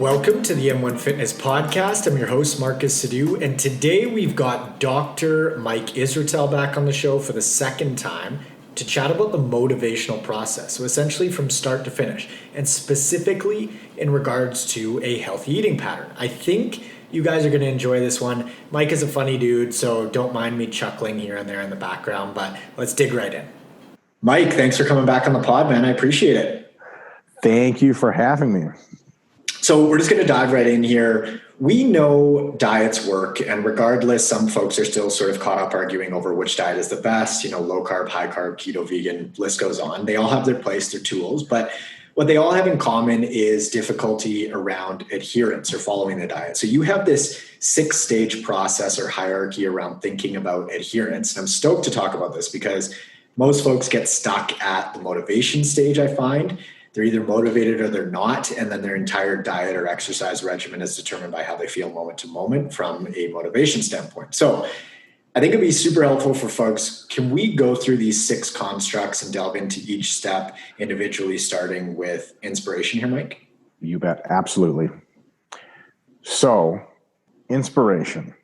Welcome to the M1 Fitness Podcast. I'm your host, Marcus Sadu, and today we've got Dr. Mike Israetel back on the show for the second time to chat about the motivational process. So essentially from start to finish, and specifically in regards to a healthy eating pattern. I think you guys are going to enjoy this one. Mike is a funny dude, so don't mind me chuckling here and there in the background, but let's dig right in. Mike, thanks for coming back on the pod, man. I appreciate it. Thank you for having me. So we're just going to dive right in here. We know diets work, and regardless, some folks are still sort of caught up arguing over which diet is the best, low carb, high carb, keto, vegan, list goes on. They all have their place, their tools, but what they all have in common is difficulty around adherence or following the diet. So you have this 6-stage process or hierarchy around thinking about adherence. And I'm stoked to talk about this because most folks get stuck at the motivation stage, I find. They're either motivated or they're not, and then their entire diet or exercise regimen is determined by how they feel moment to moment from a motivation standpoint. So I think it'd be super helpful for folks. Can we go through these 6 constructs and delve into each step individually, starting with inspiration here, Mike? You bet. Absolutely. So inspiration.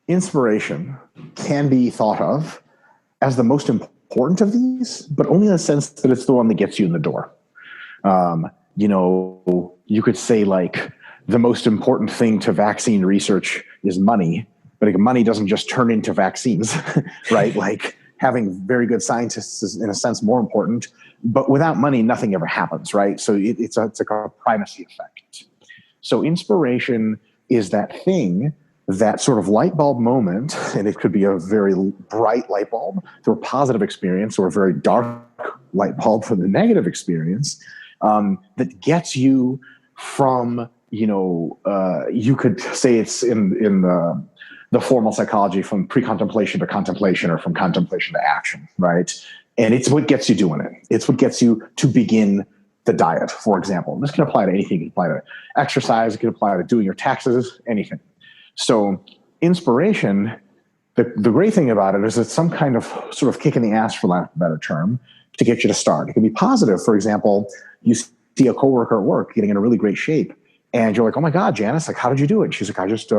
Inspiration can be thought of as the most important of these, but only in the sense that it's the one that gets you in the door. You could say like the most important thing to vaccine research is money, but like, money doesn't just turn into vaccines, right? Like having very good scientists is in a sense more important, but without money, nothing ever happens, right? So it's like a primacy effect. So inspiration is that thing, that sort of light bulb moment, and it could be a very bright light bulb for a positive experience or a very dark light bulb for the negative experience, that gets you from, you could say it's in the formal psychology from pre-contemplation to contemplation or from contemplation to action, right? And it's what gets you doing it. It's what gets you to begin the diet, for example. This can apply to anything. It can apply to exercise. It can apply to doing your taxes, anything. So inspiration, the great thing about it is it's some kind of sort of kick in the ass, for lack of a better term, to get you to start. It can be positive. For example, you see a coworker at work getting in a really great shape, and you're like, "Oh my God, Janice! Like, how did you do it?" She's like, "I just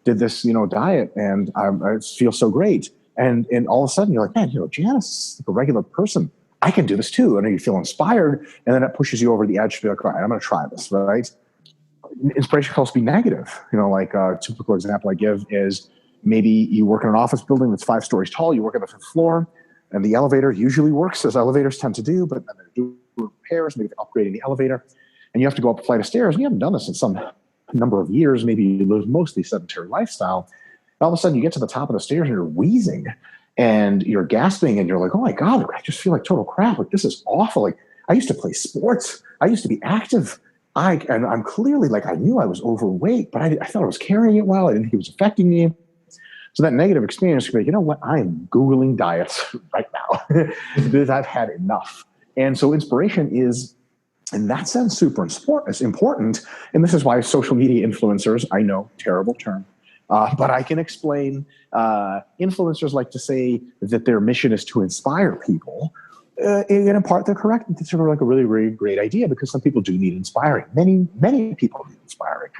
did this, diet, and I feel so great." And all of a sudden, you're like, "Man, Janice is like a regular person. I can do this too." And you feel inspired, and then it pushes you over the edge to be like, "All right, I'm going to try this." Right? Inspiration can also be negative. Like a typical example I give is maybe you work in an office building that's 5 stories tall. You work on the 5th floor, and the elevator usually works as elevators tend to do, but then they're doing repairs, maybe they're upgrading the elevator, and you have to go up a flight of stairs, and you haven't done this in some number of years. Maybe you live mostly sedentary lifestyle. All of a sudden, you get to the top of the stairs, and you're wheezing, and you're gasping, and you're like, "Oh my God, I just feel like total crap. Like, this is awful. Like, I used to play sports. I used to be active. And I'm clearly like, I knew I was overweight, but I thought I was carrying it well. I didn't think it was affecting me." So that negative experience could be, you know what? I am Googling diets right now because I've had enough. And so inspiration is, in that sense, super important. And this is why social media influencers, I know, terrible term, but I can explain. Influencers like to say that their mission is to inspire people. And in part, they're correct. It's sort of like a really, really great idea because some people do need inspiring. Many, many people need inspiring.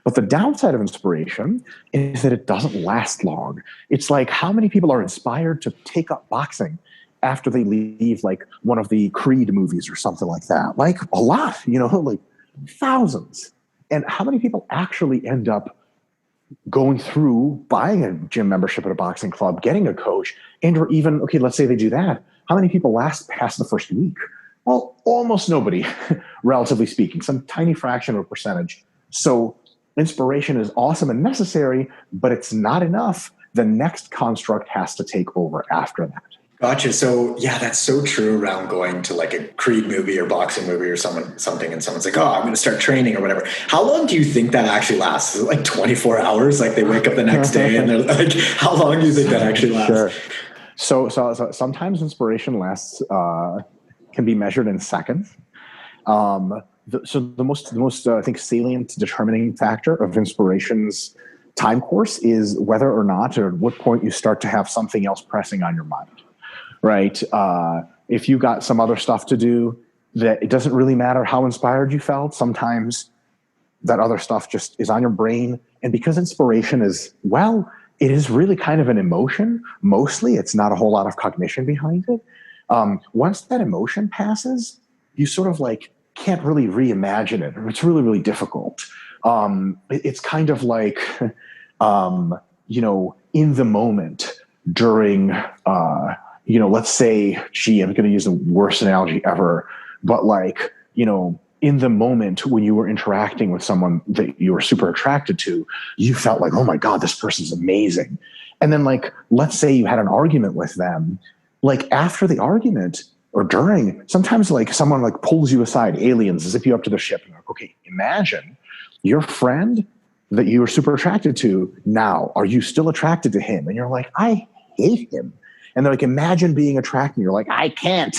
But the downside of inspiration is that it doesn't last long. It's like how many people are inspired to take up boxing after they leave like one of the Creed movies or something like that? Like a lot, like thousands. And how many people actually end up going through buying a gym membership at a boxing club, getting a coach, and or even, okay, let's say they do that. How many people last past the first week? Well, almost nobody, relatively speaking, some tiny fraction of a percentage. So inspiration is awesome and necessary, but it's not enough. The next construct has to take over after that. Gotcha. So yeah, that's so true around going to like a Creed movie or boxing movie or something, and someone's like, "Oh, I'm going to start training" or whatever. How long do you think that actually lasts? Is it like 24 hours? Like they wake up the next day and they're like, how long do you think that actually lasts? Sure. So sometimes inspiration lasts, can be measured in seconds. The most I think salient determining factor of inspiration's time course is whether or not, or at what point you start to have something else pressing on your mind. Right? If you got some other stuff to do, that it doesn't really matter how inspired you felt. Sometimes that other stuff just is on your brain. And because inspiration is, well, it is really kind of an emotion. Mostly, it's not a whole lot of cognition behind it. Once that emotion passes, you sort of like can't really reimagine it. It's really, really difficult. It's kind of like, in the moment during, let's say, I'm going to use the worst analogy ever, but like, in the moment when you were interacting with someone that you were super attracted to, you felt like, oh my God, this person's amazing. And then like, let's say you had an argument with them, like after the argument or during, sometimes like someone like pulls you aside, aliens, zip you up to the ship. And like, okay, imagine your friend that you were super attracted to. Now, are you still attracted to him? And you're like, I hate him. And they're like, imagine being attracted. You're like, I can't.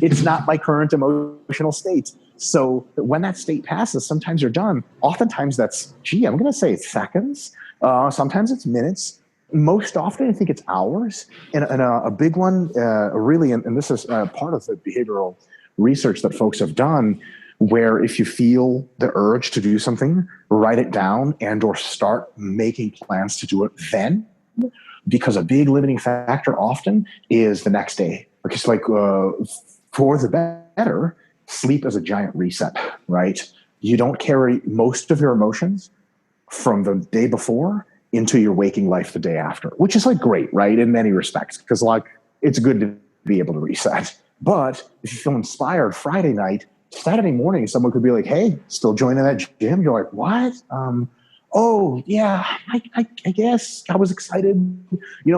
It's not my current emotional state. So when that state passes, sometimes you're done. Oftentimes that's, I'm going to say it's seconds. Sometimes it's minutes. Most often, I think it's hours. And a big one, really, and this is part of the behavioral research that folks have done, where if you feel the urge to do something, write it down and or start making plans to do it then. Because a big limiting factor often is the next day. Because like for the better, sleep is a giant reset, right? You don't carry most of your emotions from the day before into your waking life the day after, which is like great, right? In many respects, because like it's good to be able to reset. But if you feel inspired Friday night, Saturday morning, someone could be like, hey, still joining that gym? You're like, what? Oh, yeah, I guess I was excited.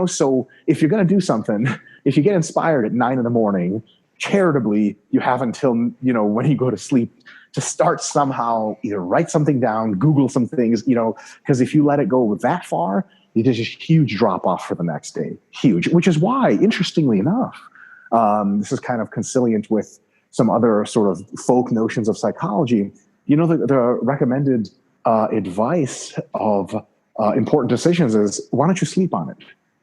So if you're going to do something, if you get inspired at 9 a.m, charitably, you have until, when you go to sleep to start somehow either write something down, Google some things, because if you let it go that far, there's a huge drop off for the next day. Huge, which is why, interestingly enough, this is kind of conciliant with some other sort of folk notions of psychology. The recommended advice of important decisions is, why don't you sleep on it,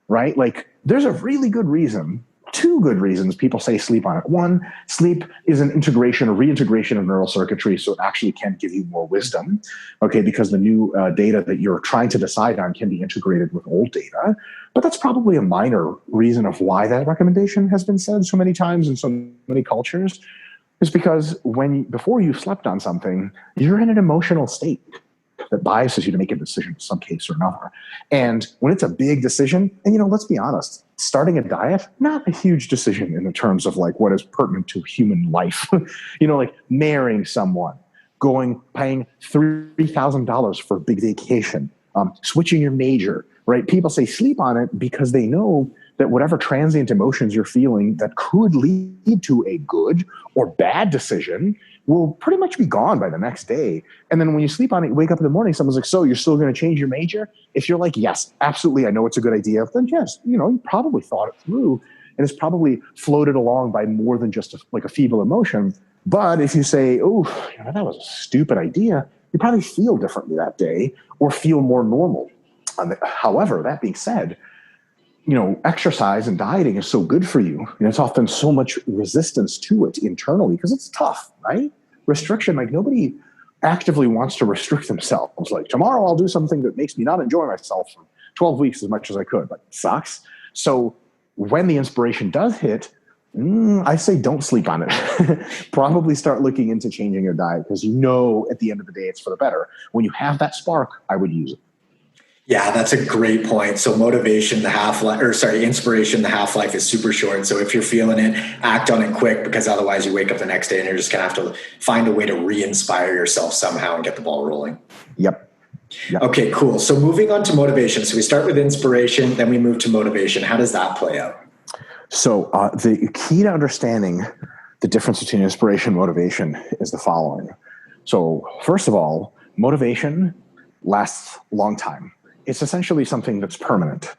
right? Like there's a really good reason, 2 good reasons people say sleep on it. One, sleep is an integration or reintegration of neural circuitry, so it actually can give you more wisdom, okay, because the new data that you're trying to decide on can be integrated with old data. But that's probably a minor reason of why that recommendation has been said so many times in so many cultures, is because before you slept on something, you're in an emotional state that biases you to make a decision in some case or another. And when it's a big decision, and let's be honest, starting a diet, not a huge decision in the terms of like what is pertinent to human life, like marrying someone, paying $3,000 for a big vacation, switching your major, right? People say sleep on it because they know that whatever transient emotions you're feeling that could lead to a good or bad decision will pretty much be gone by the next day. And then when you sleep on it, you wake up in the morning, someone's like, so you're still going to change your major? If you're like, yes, absolutely, I know it's a good idea, then yes, you probably thought it through and it's probably floated along by more than just a feeble emotion. But if you say, oh, that was a stupid idea, you probably feel differently that day or feel more normal. However, that being said, exercise and dieting is so good for you. It's often so much resistance to it internally because it's tough, right? Restriction, like nobody actively wants to restrict themselves. Like tomorrow I'll do something that makes me not enjoy myself for 12 weeks as much as I could. Like it sucks. So when the inspiration does hit, I say don't sleep on it. Probably start looking into changing your diet because at the end of the day it's for the better. When you have that spark, I would use it. Yeah, that's a great point. So inspiration, the half-life is super short. So if you're feeling it, act on it quick because otherwise you wake up the next day and you're just going to have to find a way to re-inspire yourself somehow and get the ball rolling. Yep. Okay, cool. So moving on to motivation. So we start with inspiration, then we move to motivation. How does that play out? So the key to understanding the difference between inspiration and motivation is the following. So first of all, motivation lasts a long time. It's essentially something that's permanent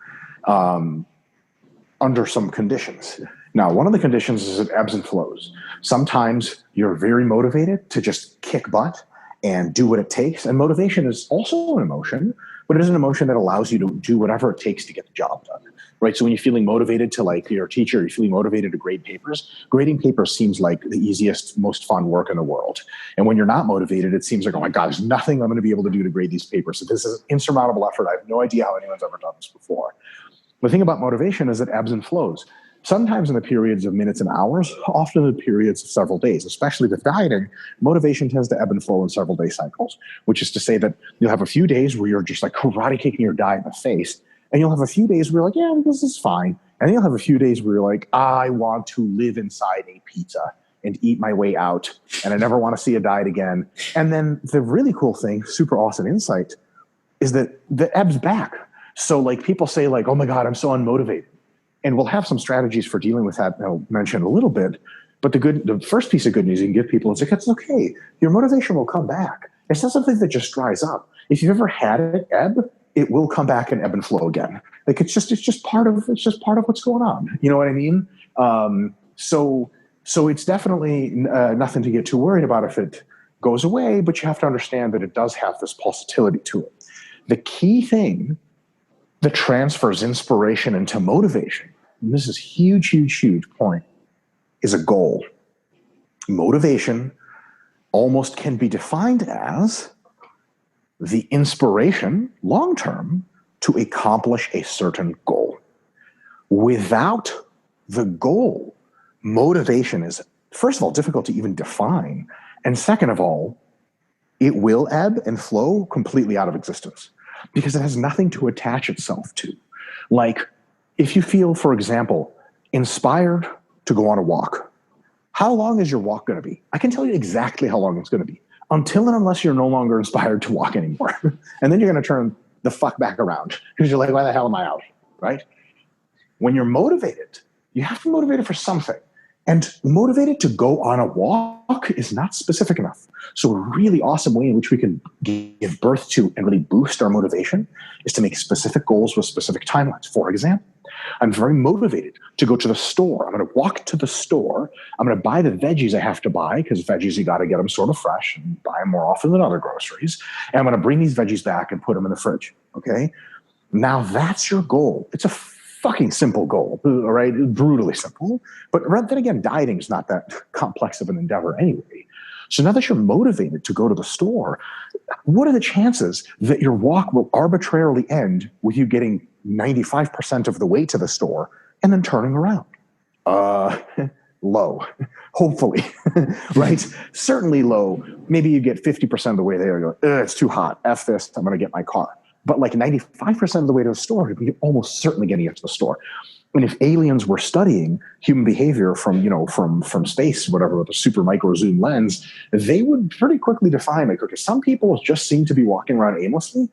under some conditions. Now, one of the conditions is it ebbs and flows. Sometimes you're very motivated to just kick butt and do what it takes. And motivation is also an emotion, but it is an emotion that allows you to do whatever it takes to get the job done, right? So when you're feeling motivated to, like, you're a teacher, you're feeling motivated to grade papers, grading papers seems like the easiest, most fun work in the world. And when you're not motivated, it seems like, oh my God, there's nothing I'm going to be able to do to grade these papers. So this is an insurmountable effort. I have no idea how anyone's ever done this before. The thing about motivation is it ebbs and flows. Sometimes in the periods of minutes and hours, often in the periods of several days. Especially with dieting, motivation tends to ebb and flow in several day cycles, which is to say that you'll have a few days where you're just like karate kicking your diet in the face, and you'll have a few days where you're like, yeah, this is fine. And then you'll have a few days where you're like, I want to live inside a pizza and eat my way out, and I never want to see a diet again. And then the really cool thing, super awesome insight, is that the ebbs back. So like people say like, oh my God, I'm so unmotivated. And we'll have some strategies for dealing with that I'll mention a little bit. But the first piece of good news you can give people is like, it's okay. Your motivation will come back. It's not something that just dries up. If you've ever had it ebb, it will come back and ebb and flow again. Like it's just part of what's going on. You know what I mean? So it's definitely nothing to get too worried about if it goes away, but you have to understand that it does have this pulsatility to it. The key thing that transfers inspiration into motivation, and this is huge point, is a goal. Motivation almost can be defined as the inspiration long-term to accomplish a certain goal. Without the goal, motivation is, first of all, difficult to even define. And second of all, it will ebb and flow completely out of existence because it has nothing to attach itself to. Like if you feel, for example, inspired to go on a walk, how long is your walk going to be? I can tell you exactly how long it's going to be, until and unless you're no longer inspired to walk anymore. And then you're going to turn the fuck back around because you're like, why the hell am I out? Right? When you're motivated, you have to be motivated for something. And motivated to go on a walk is not specific enough. So a really awesome way in which we can give birth to and really boost our motivation is to make specific goals with specific timelines. For example, I'm very motivated to go to the store. I'm going to walk to the store. I'm going to buy the veggies I have to buy because veggies, you got to get them sort of fresh and buy them more often than other groceries. And I'm going to bring these veggies back and put them in the fridge. Okay. Now that's your goal. It's a fucking simple goal, all right? Brutally simple. But then again, dieting is not that complex of an endeavor anyway. So now that you're motivated to go to the store, what are the chances that your walk will arbitrarily end with you getting 95% of the way to the store and then turning around? Low, hopefully, right? Certainly low. Maybe you get 50% of the way there. You're like, it's too hot. F this, I'm going to get my car. But like 95% of the way to the store, you're almost certainly getting it to the store. And if aliens were studying human behavior from space, whatever, with a super micro zoom lens, they would pretty quickly define, like, okay, some people just seem to be walking around aimlessly,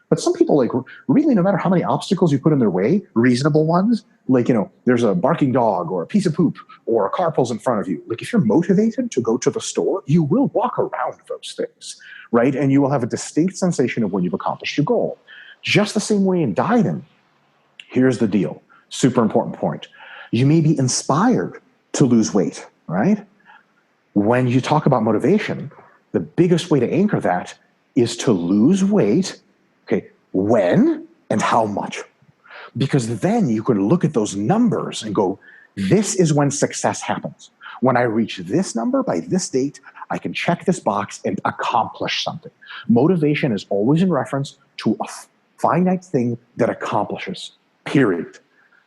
but some people, like, really, no matter how many obstacles you put in their way, reasonable ones, like, there's a barking dog or a piece of poop or a car pulls in front of you. Like, if you're motivated to go to the store, you will walk around those things, right? And you will have a distinct sensation of when you've accomplished your goal. Just the same way in dieting. Here's the deal. Super important point. You may be inspired to lose weight, right? When you talk about motivation, the biggest way to anchor that is to lose weight, okay, when and how much. Because then you can look at those numbers and go, this is when success happens. When I reach this number by this date, I can check this box and accomplish something. Motivation is always in reference to a finite thing that accomplishes, period.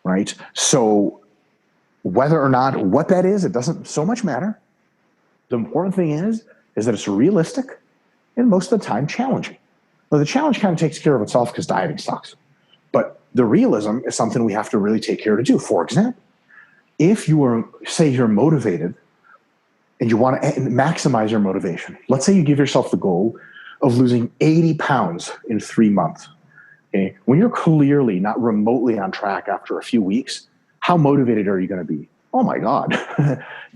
Right? So whether or not what that is, it doesn't so much matter. The important thing is that it's realistic and most of the time challenging. Well, the challenge kind of takes care of itself because dieting sucks. But the realism is something we have to really take care to do. For example, if say you're motivated and you want to maximize your motivation, let's say you give yourself the goal of losing 80 pounds in 3 months. Okay. When you're clearly not remotely on track after a few weeks, how motivated are you going to be? Oh my God,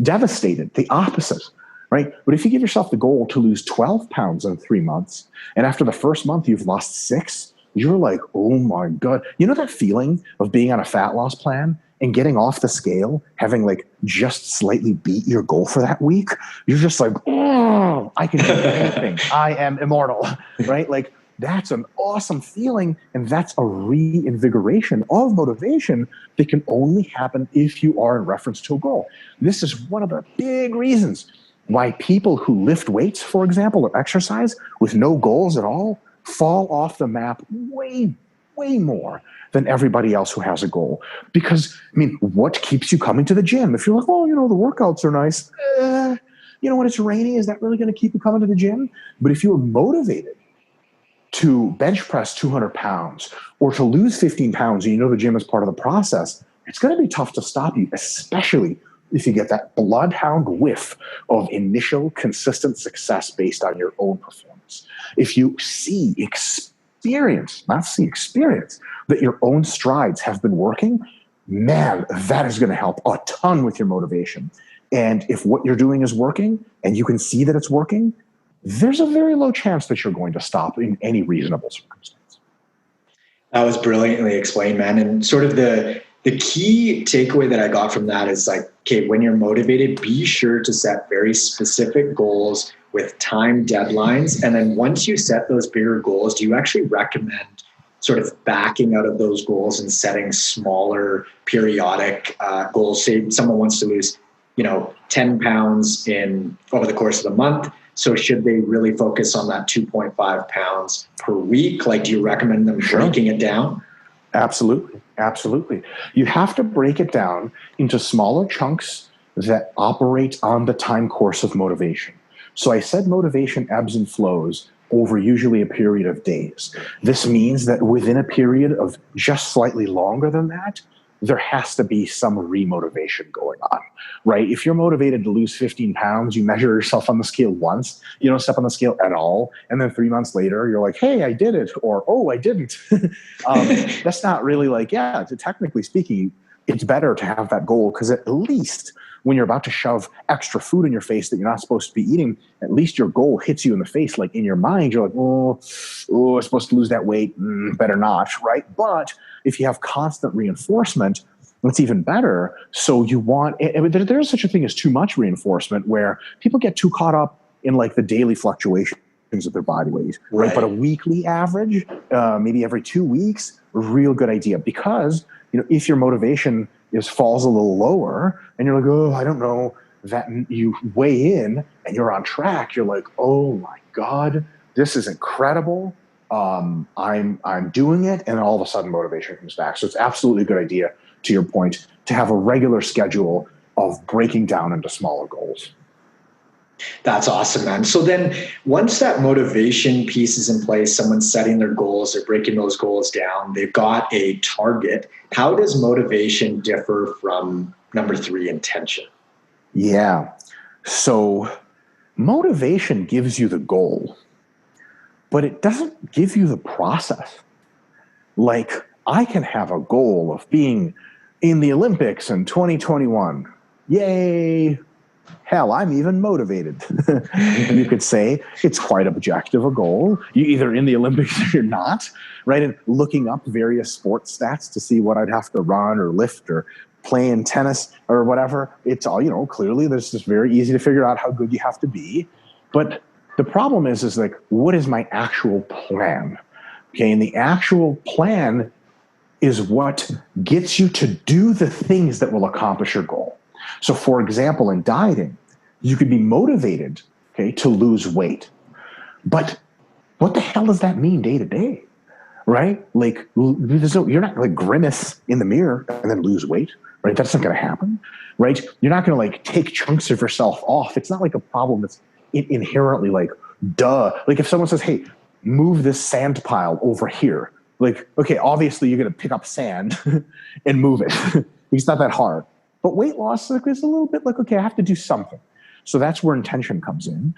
devastated, the opposite, right? But if you give yourself the goal to lose 12 pounds in 3 months, and after the first month you've lost 6, you're like, oh my God. You know that feeling of being on a fat loss plan and getting off the scale, having like just slightly beat your goal for that week? You're just like, oh, I can do anything. I am immortal, right? Like, That's an awesome feeling, and that's a reinvigoration of motivation that can only happen if you are in reference to a goal. This is one of the big reasons why people who lift weights, for example, or exercise with no goals at all fall off the map way more than everybody else who has a goal. Because, I mean, what keeps you coming to the gym? If you're like, oh, the workouts are nice. When it's raining, is that really going to keep you coming to the gym? But if you're motivated to bench press 200 pounds or to lose 15 pounds and the gym is part of the process, it's going to be tough to stop you, especially if you get that bloodhound whiff of initial consistent success based on your own performance. If you experience that your own strides have been working, man, that is going to help a ton with your motivation. And if what you're doing is working and you can see that it's working, there's a very low chance that you're going to stop in any reasonable circumstance. That was brilliantly explained, man. And sort of the key takeaway that I got from that is like, okay, when you're motivated, be sure to set very specific goals with time deadlines. And then once you set those bigger goals, do you actually recommend sort of backing out of those goals and setting smaller periodic goals? Say someone wants to lose 10 pounds over the course of the month. So should they really focus on that 2.5 pounds per week? Like, do you recommend them breaking it down? Absolutely. You have to break it down into smaller chunks that operate on the time course of motivation. So I said motivation ebbs and flows over usually a period of days. This means that within a period of just slightly longer than that, there has to be some remotivation going on, right? If you're motivated to lose 15 pounds, you measure yourself on the scale once, you don't step on the scale at all. And then 3 months later, you're like, hey, I did it. Or, oh, I didn't. That's not really technically speaking, it's better to have that goal, because at least when you're about to shove extra food in your face that you're not supposed to be eating, at least your goal hits you in the face. Like in your mind, you're like, oh, I'm supposed to lose that weight. Better not, right? But if you have constant reinforcement, it's even better. So you want, there's such a thing as too much reinforcement, where people get too caught up in like the daily fluctuations of their body weight, right? But a weekly average, maybe every 2 weeks, a real good idea. Because, if your motivation falls a little lower and you're like, oh, I don't know, that you weigh in and you're on track, you're like, oh my God, this is incredible. I'm doing it. And all of a sudden motivation comes back. So it's absolutely a good idea, to your point, to have a regular schedule of breaking down into smaller goals. That's awesome, man. So then once that motivation piece is in place, someone's setting their goals, they're breaking those goals down, they've got a target. How does motivation differ from number 3, intention? Yeah. So motivation gives you the goal, but it doesn't give you the process. Like, I can have a goal of being in the Olympics in 2021. Yay. Hell, I'm even motivated. You could say it's quite objective a goal. You're either in the Olympics or you're not, right? And looking up various sports stats to see what I'd have to run or lift or play in tennis or whatever, it's all, clearly there's just very easy to figure out how good you have to be. But the problem is like, what is my actual plan? Okay, and the actual plan is what gets you to do the things that will accomplish your goal. So, for example, in dieting, you could be motivated, to lose weight. But what the hell does that mean day to day, right? Like, you're not like grimace in the mirror and then lose weight, right? That's not going to happen, right? You're not going to like take chunks of yourself off. It's not like a problem that's inherently like, duh. Like if someone says, hey, move this sand pile over here. Like, okay, obviously you're going to pick up sand and move it. It's not that hard. But weight loss is a little bit like, okay, I have to do something. So that's where intention comes in.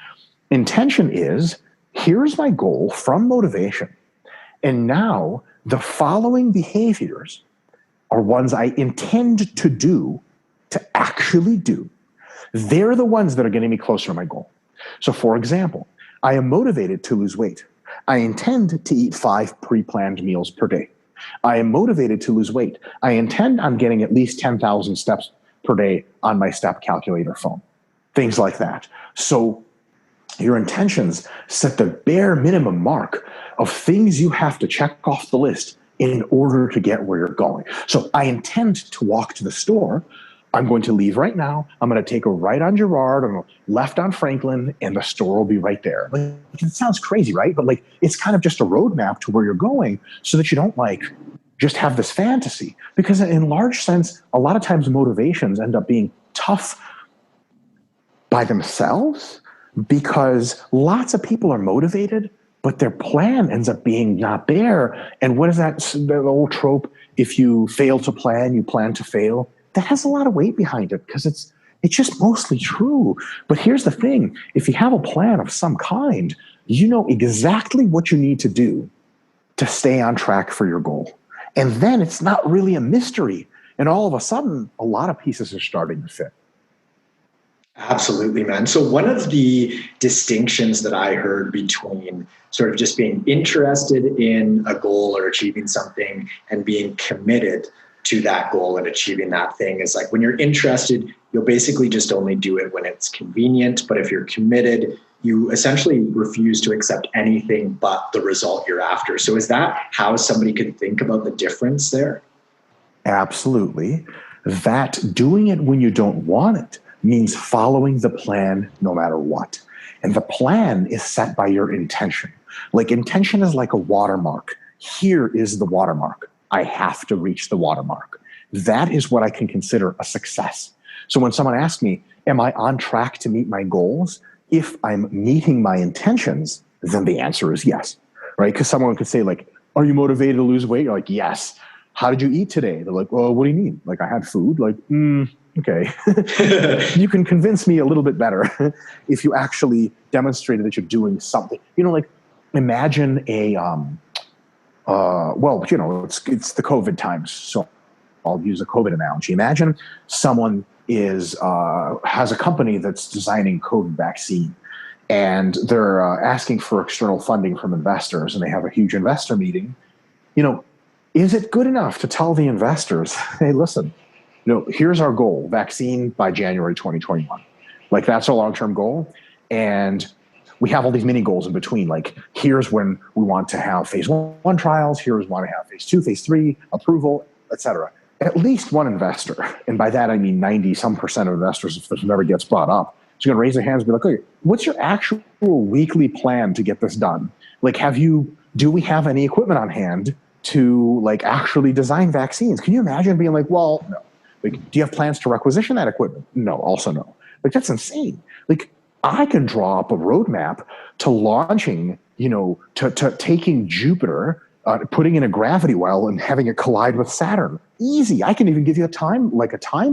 Intention is, here's my goal from motivation. And now the following behaviors are ones I intend to do, to actually do. They're the ones that are getting me closer to my goal. So for example, I am motivated to lose weight. I intend to eat 5 pre-planned meals per day. I am motivated to lose weight. I intend on getting at least 10,000 steps per day on my step calculator phone. Things like that. So Your intentions set the bare minimum mark of things you have to check off the list in order to get where you're going. So I intend to walk to the store. I'm going to leave right now. I'm going to take a right on Girard and a left on Franklin, and the store will be right there. Like, it sounds crazy, right? But like, it's kind of just a roadmap to where you're going so that you don't like just have this fantasy. Because in large sense, a lot of times motivations end up being tough by themselves because lots of people are motivated, but their plan ends up being not there. And what is that, the old trope? If you fail to plan, you plan to fail. That has a lot of weight behind it because it's just mostly true. But here's the thing. If you have a plan of some kind, you know exactly what you need to do to stay on track for your goal. And then it's not really a mystery. And all of a sudden, a lot of pieces are starting to fit. Absolutely, man. So one of the distinctions that I heard between sort of just being interested in a goal or achieving something and being committed to that goal and achieving that thing is like when you're interested, you'll basically just only do it when it's convenient. But if you're committed, you essentially refuse to accept anything but the result you're after. So is that how somebody could think about the difference there? Absolutely. That doing it when you don't want it means following the plan no matter what. And the plan is set by your intention. Like intention is like a watermark. Here is the watermark. I have to reach the watermark. That is what I can consider a success. So when someone asks me, am I on track to meet my goals? If I'm meeting my intentions, then the answer is yes, right? Because someone could say like, are you motivated to lose weight? You're like, yes. How did you eat today? They're like, well, what do you mean? Like I had food, like, okay. You can convince me a little bit better if you actually demonstrated that you're doing something. You know, like imagine a, well, you know, it's the COVID times. So I'll use a COVID analogy. Imagine someone has a company that's designing COVID vaccine and they're asking for external funding from investors and they have a huge investor meeting. You know, is it good enough to tell the investors, hey, listen, you know, here's our goal, vaccine by January 2021. Like that's our long-term goal. And we have all these mini goals in between. Like here's when we want to have phase 1 trials. Here's when we want to have phase 2, phase 3, approval, et cetera. At least one investor, and by that I mean 90% of investors, if this never gets brought up, is going to raise their hands and be like, okay, what's your actual weekly plan to get this done? Like, do we have any equipment on hand to like actually design vaccines? Can you imagine being like, well, no. Like, do you have plans to requisition that equipment? No, also no. Like, that's insane. Like, I can draw up a roadmap to launching, you know, to taking Jupiter, putting in a gravity well and having it collide with Saturn. Easy. I can even give you a time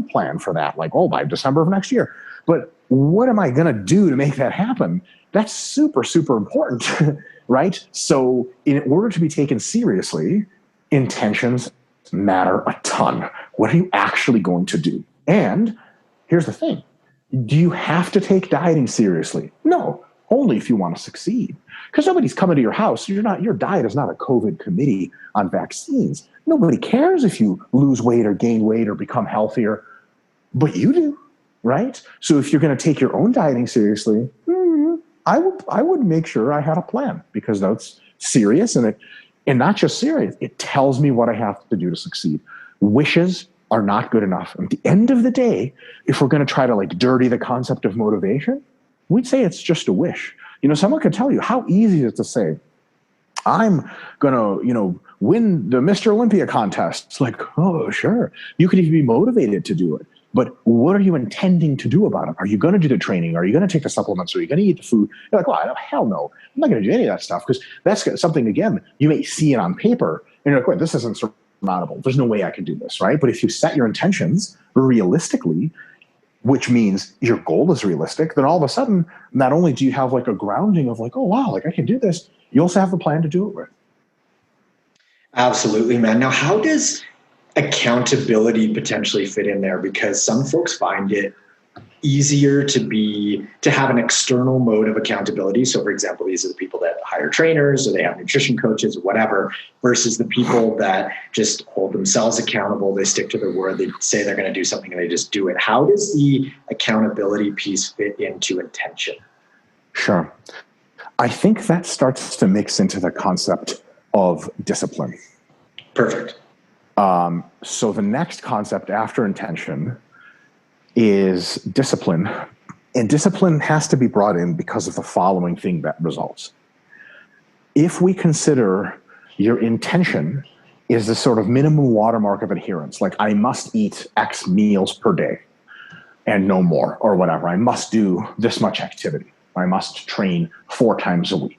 plan for that. Like, oh, by December of next year. But what am I going to do to make that happen? That's super, super important, right? So in order to be taken seriously, intentions matter a ton. What are you actually going to do? And here's the thing. Do you have to take dieting seriously? No, only if you want to succeed. Because nobody's coming to your house. Your diet is not a COVID committee on vaccines. Nobody cares if you lose weight or gain weight or become healthier, but you do, right? So if you're going to take your own dieting seriously, I would make sure I had a plan because that's serious and not just serious. It tells me what I have to do to succeed. Wishes are not good enough. At the end of the day, if we're going to try to like dirty the concept of motivation, we'd say it's just a wish. You know, someone could tell you how easy it is to say, I'm going to, you know, win the Mr. Olympia contest. It's like, oh, sure. You could even be motivated to do it. But what are you intending to do about it? Are you going to do the training? Are you going to take the supplements? Are you going to eat the food? You're like, well, hell no. I'm not going to do any of that stuff because that's something, again, you may see it on paper and you're like, wait, this isn't surmountable. There's no way I can do this, right? But if you set your intentions realistically, which means your goal is realistic, then all of a sudden, not only do you have like a grounding of like, oh, wow, like I can do this, you also have the plan to do it with. Absolutely, man. Now, how does accountability potentially fit in there? Because some folks find it easier to have an external mode of accountability. So for example, these are the people that hire trainers or they have nutrition coaches or whatever, versus the people that just hold themselves accountable. They stick to their word. They say they're going to do something and they just do it. How does the accountability piece fit into intention? Sure. I think that starts to mix into the concept of discipline. Perfect. So the next concept after intention is discipline. And discipline has to be brought in because of the following thing that results. If we consider your intention is the sort of minimum watermark of adherence, like I must eat X meals per day and no more, or whatever. I must do this much activity. I must train 4 times a week.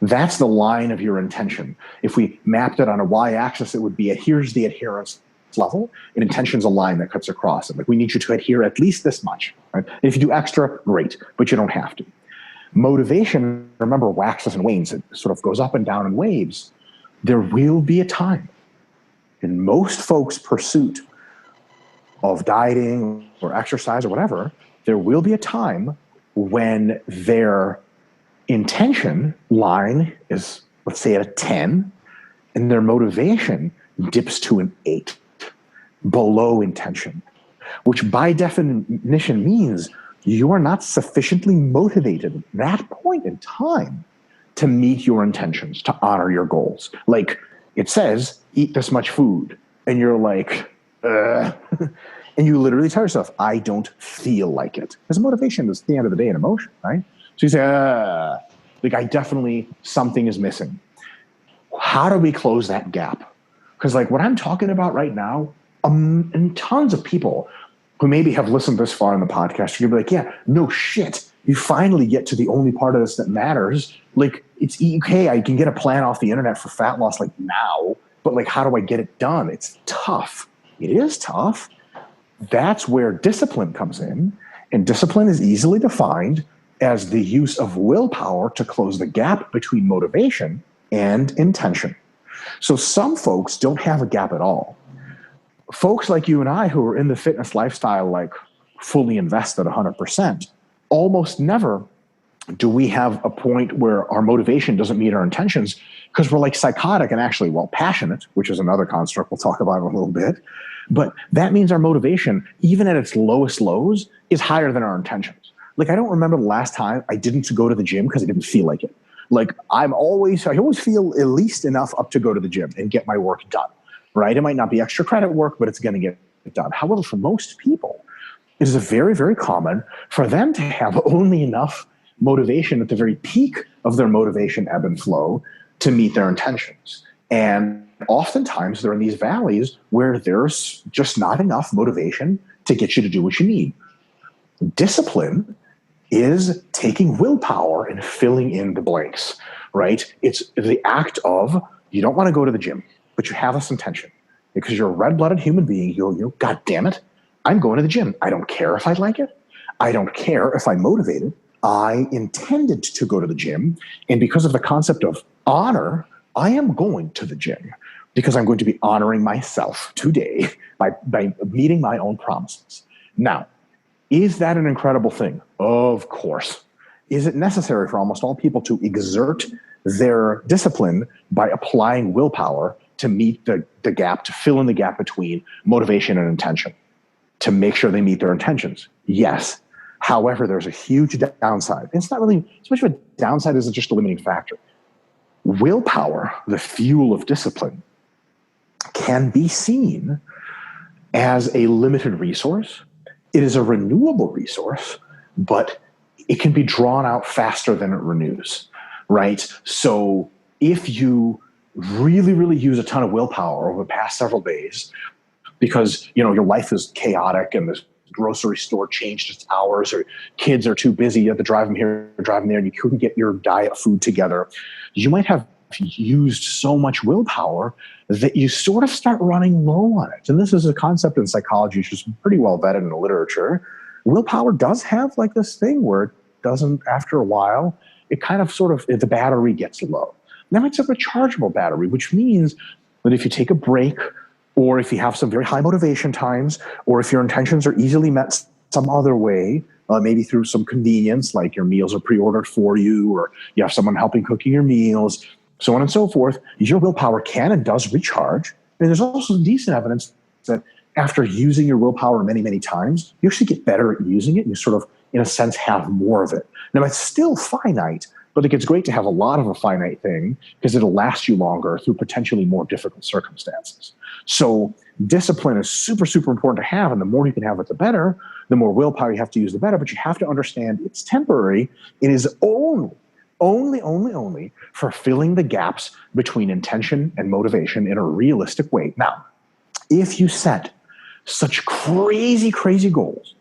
That's the line of your intention. If we mapped it on a y-axis, it would be here's the adherence level, and intention's a line that cuts across it. Like we need you to adhere at least this much. Right? And if you do extra, great, but you don't have to. Motivation, remember, waxes and wanes. It sort of goes up and down in waves. There will be a time in most folks' pursuit of dieting or exercise or whatever, there will be a time when their intention line is, let's say, at a 10, and their motivation dips to an 8, below intention, which by definition means you are not sufficiently motivated at that point in time to meet your intentions, to honor your goals. Like it says, eat this much food, and you're like, and you literally tell yourself, I don't feel like it. Because motivation is at the end of the day an emotion, right? So you say, like I definitely, something is missing. How do we close that gap? Because like what I'm talking about right now, and tons of people who maybe have listened this far in the podcast, you're like, yeah, no shit. You finally get to the only part of this that matters. Like it's okay. I can get a plan off the internet for fat loss like now, but like, how do I get it done? It's tough. It is tough. That's where discipline comes in. And discipline is easily defined as the use of willpower to close the gap between motivation and intention. So some folks don't have a gap at all. Folks like you and I who are in the fitness lifestyle, like fully invested 100%, almost never do we have a point where our motivation doesn't meet our intentions because we're like psychotic and actually, well, passionate, which is another construct we'll talk about in a little bit. But that means our motivation, even at its lowest lows, is higher than our intentions. Like, I don't remember the last time I didn't go to the gym because I didn't feel like it. Like, I always feel at least enough up to go to the gym and get my work done, right? It might not be extra credit work, but it's going to get it done. However, for most people, it is very, very common for them to have only enough motivation at the very peak of their motivation ebb and flow to meet their intentions. And oftentimes they're in these valleys where there's just not enough motivation to get you to do what you need. Discipline is taking willpower and filling in the blanks, right? It's the act of, you don't want to go to the gym, but you have this intention because you're a red-blooded human being. You God damn it, I'm going to the gym. I don't care if I like it. I don't care if I'm motivated. I intended to go to the gym. And because of the concept of honor, I am going to the gym because I'm going to be honoring myself today by meeting my own promises. Now, is that an incredible thing? Of course. Is it necessary for almost all people to exert their discipline by applying willpower to meet the gap, to fill in the gap between motivation and intention, to make sure they meet their intentions? Yes. However, there's a huge downside. It's not really so much of a downside as it's just a limiting factor. Willpower, the fuel of discipline, can be seen as a limited resource. It is a renewable resource, but it can be drawn out faster than it renews, right? So if you really, really use a ton of willpower over the past several days because, your life is chaotic and the grocery store changed its hours or kids are too busy, you have to drive them here, drive them there, and you couldn't get your diet food together, you might have used so much willpower that you sort of start running low on it. And this is a concept in psychology which is pretty well vetted in the literature. Willpower does have like this thing where it doesn't, after a while, it kind of sort of, the battery gets low. Now it's a rechargeable battery, which means that if you take a break, or if you have some very high motivation times, or if your intentions are easily met some other way, maybe through some convenience, like your meals are pre-ordered for you, or you have someone helping cooking your meals, so on and so forth, your willpower can and does recharge. And there's also decent evidence that after using your willpower many, many times, you actually get better at using it. You sort of in a sense, have more of it. Now, it's still finite, but it's great to have a lot of a finite thing because it'll last you longer through potentially more difficult circumstances. So discipline is super, super important to have. And the more you can have it, the better. The more willpower you have to use, the better. But you have to understand it's temporary. It is only for filling the gaps between intention and motivation in a realistic way. Now, if you set such crazy, crazy goals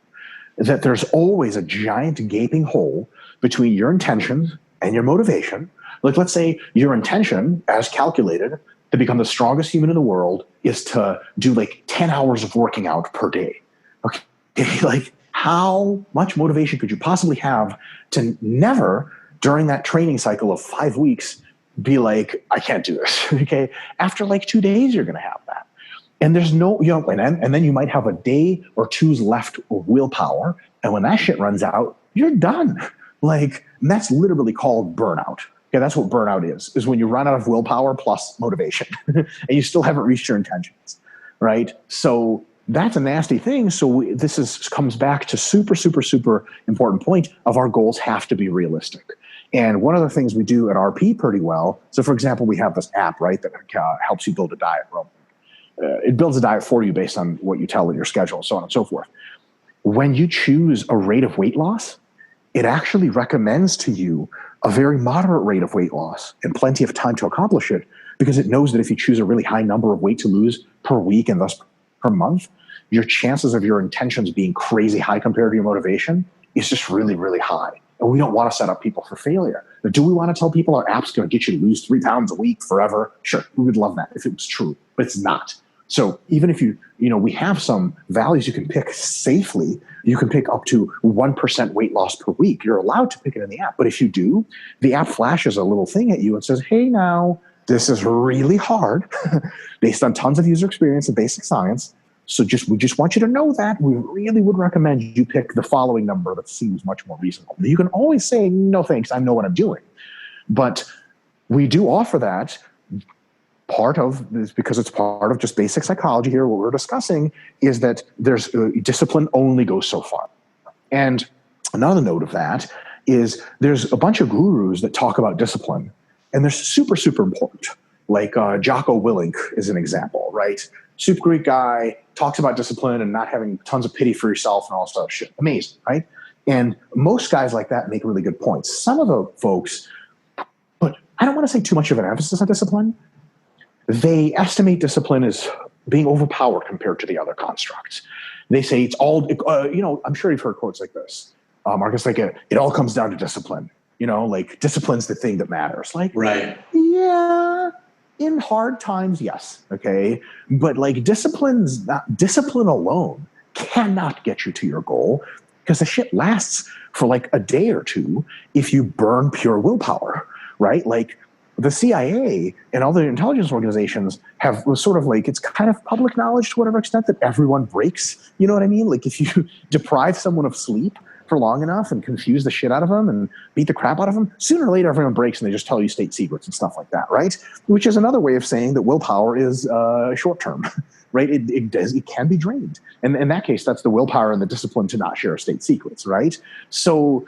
that there's always a giant gaping hole between your intentions and your motivation, like let's say your intention as calculated to become the strongest human in the world is to do like 10 hours of working out per day. Okay, like how much motivation could you possibly have to never during that training cycle of 5 weeks be like, I can't do this. Okay, after like 2 days, you're going to have that. And there's no, and then you might have a day or two's left of willpower. And when that shit runs out, you're done. Like, and that's literally called burnout. Okay, that's what burnout is when you run out of willpower plus motivation and you still haven't reached your intentions, right? So that's a nasty thing. So comes back to super, super, super important point of our goals have to be realistic. And one of the things we do at RP pretty well, so for example, we have this app, right, that helps you build a diet. It builds a diet for you based on what you tell in your schedule, so on and so forth. When you choose a rate of weight loss, it actually recommends to you a very moderate rate of weight loss and plenty of time to accomplish it, because it knows that if you choose a really high number of weight to lose per week and thus per month, your chances of your intentions being crazy high compared to your motivation is just really, really high. And we don't want to set up people for failure. But do we want to tell people our app's going to get you to lose 3 pounds a week forever? Sure, we would love that if it was true, but it's not. So even if we have some values you can pick safely, you can pick up to 1% weight loss per week. You're allowed to pick it in the app. But if you do, the app flashes a little thing at you and says, hey, now, this is really hard based on tons of user experience and basic science. So we just want you to know that we really would recommend you pick the following number that seems much more reasonable. You can always say, no, thanks, I know what I'm doing. But we do offer that. Part of this, because it's part of just basic psychology here, what we're discussing is that there's discipline only goes so far. And another note of that is there's a bunch of gurus that talk about discipline, and they're super, super important. Like Jocko Willink is an example, right? Super Greek guy, talks about discipline and not having tons of pity for yourself and all this stuff. Shit, amazing, right? And most guys like that make really good points. Some of the folks, but I don't want to say too much of an emphasis on discipline. They estimate discipline as being overpowered compared to the other constructs. They say it's all, I'm sure you've heard quotes like this, Marcus, like it all comes down to discipline. Like discipline's the thing that matters. Like, right. Yeah, in hard times, yes. Okay. But like discipline alone cannot get you to your goal, because the shit lasts for like a day or two if you burn pure willpower, right? Like, the CIA and other intelligence organizations was sort of like, it's kind of public knowledge to whatever extent that everyone breaks. You know what I mean? Like if you deprive someone of sleep for long enough and confuse the shit out of them and beat the crap out of them, sooner or later everyone breaks and they just tell you state secrets and stuff like that, right? Which is another way of saying that willpower is short-term, right? It can be drained. And in that case, that's the willpower and the discipline to not share state secrets, right? So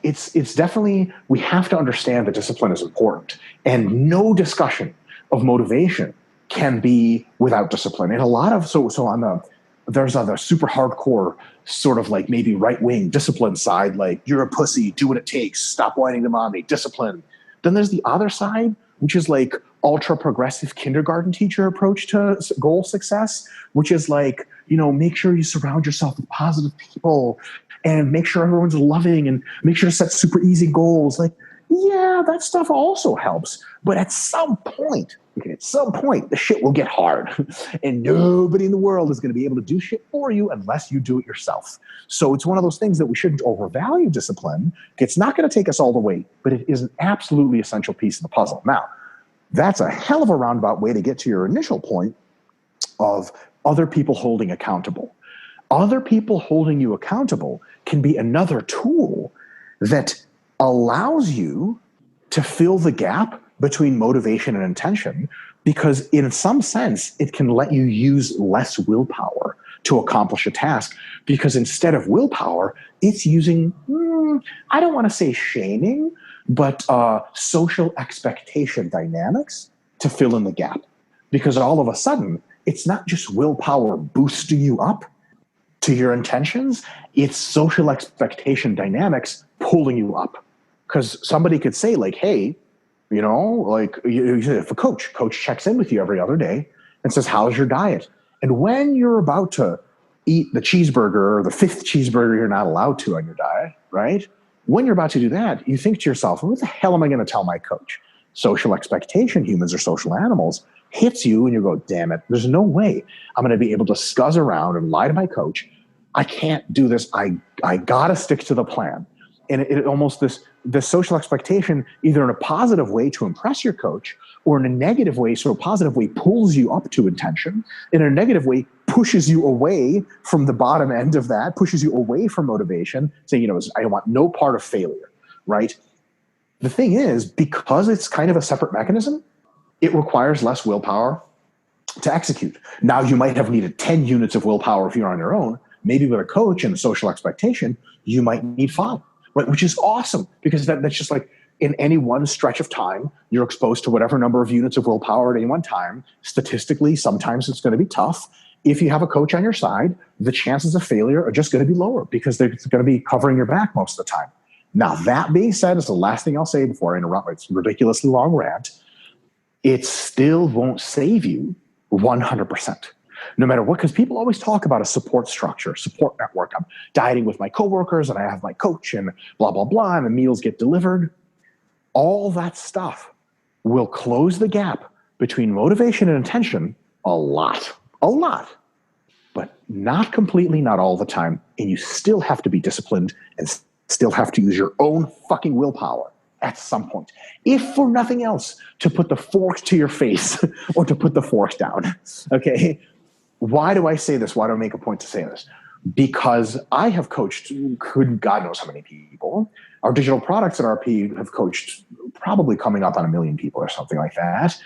it's definitely, we have to understand that discipline is important, and no discussion of motivation can be without discipline. And a lot of, there's the super hardcore sort of like maybe right-wing discipline side, like you're a pussy, do what it takes, stop whining to mommy, discipline. Then there's the other side, which is like ultra progressive kindergarten teacher approach to goal success, which is like, make sure you surround yourself with positive people and make sure everyone's loving and make sure to set super easy goals. Like, yeah, that stuff also helps. But at some point, the shit will get hard. And nobody in the world is going to be able to do shit for you unless you do it yourself. So it's one of those things that we shouldn't overvalue discipline. It's not going to take us all the way, but it is an absolutely essential piece of the puzzle. Now, that's a hell of a roundabout way to get to your initial point of other people holding accountable. Other people holding you accountable can be another tool that allows you to fill the gap between motivation and intention, because in some sense, it can let you use less willpower to accomplish a task, because instead of willpower, it's using, I don't want to say shaming, but social expectation dynamics to fill in the gap. Because all of a sudden, it's not just willpower boosting you up to your intentions, it's social expectation dynamics pulling you up. Because somebody could say, like, hey, you know, like if a coach checks in with you every other day and says, how's your diet? And when you're about to eat the cheeseburger or the 5th cheeseburger you're not allowed to on your diet, right? When you're about to do that, you think to yourself, what the hell am I going to tell my coach? Social expectation, humans are social animals, hits you and you go, damn it, there's no way I'm going to be able to scuzz around and lie to my coach. I can't do this. I got to stick to the plan. And it almost this social expectation, either in a positive way to impress your coach or in a negative way. So a positive way pulls you up to intention. In a negative way, pushes you away from the bottom end of that, pushes you away from motivation, saying, you know, I want no part of failure, right? The thing is, because it's kind of a separate mechanism, it requires less willpower to execute. Now, you might have needed 10 units of willpower if you're on your own. Maybe with a coach and a social expectation, you might need 5. Right, which is awesome, because that's just like in any one stretch of time, you're exposed to whatever number of units of willpower at any one time. Statistically, sometimes it's going to be tough. If you have a coach on your side, the chances of failure are just going to be lower because they're going to be covering your back most of the time. Now, that being said, is the last thing I'll say before I interrupt my ridiculously long rant. It still won't save you 100%. No matter what, because people always talk about a support structure, support network. I'm dieting with my coworkers and I have my coach and blah, blah, blah, and the meals get delivered. All that stuff will close the gap between motivation and intention a lot, but not completely, not all the time. And you still have to be disciplined and still have to use your own fucking willpower at some point, if for nothing else, to put the fork to your face or to put the fork down, okay? Why do I say this? Why do I make a point to say this? Because I have coached, God knows how many people. Our digital products at RP have coached probably coming up on 1 million people or something like that.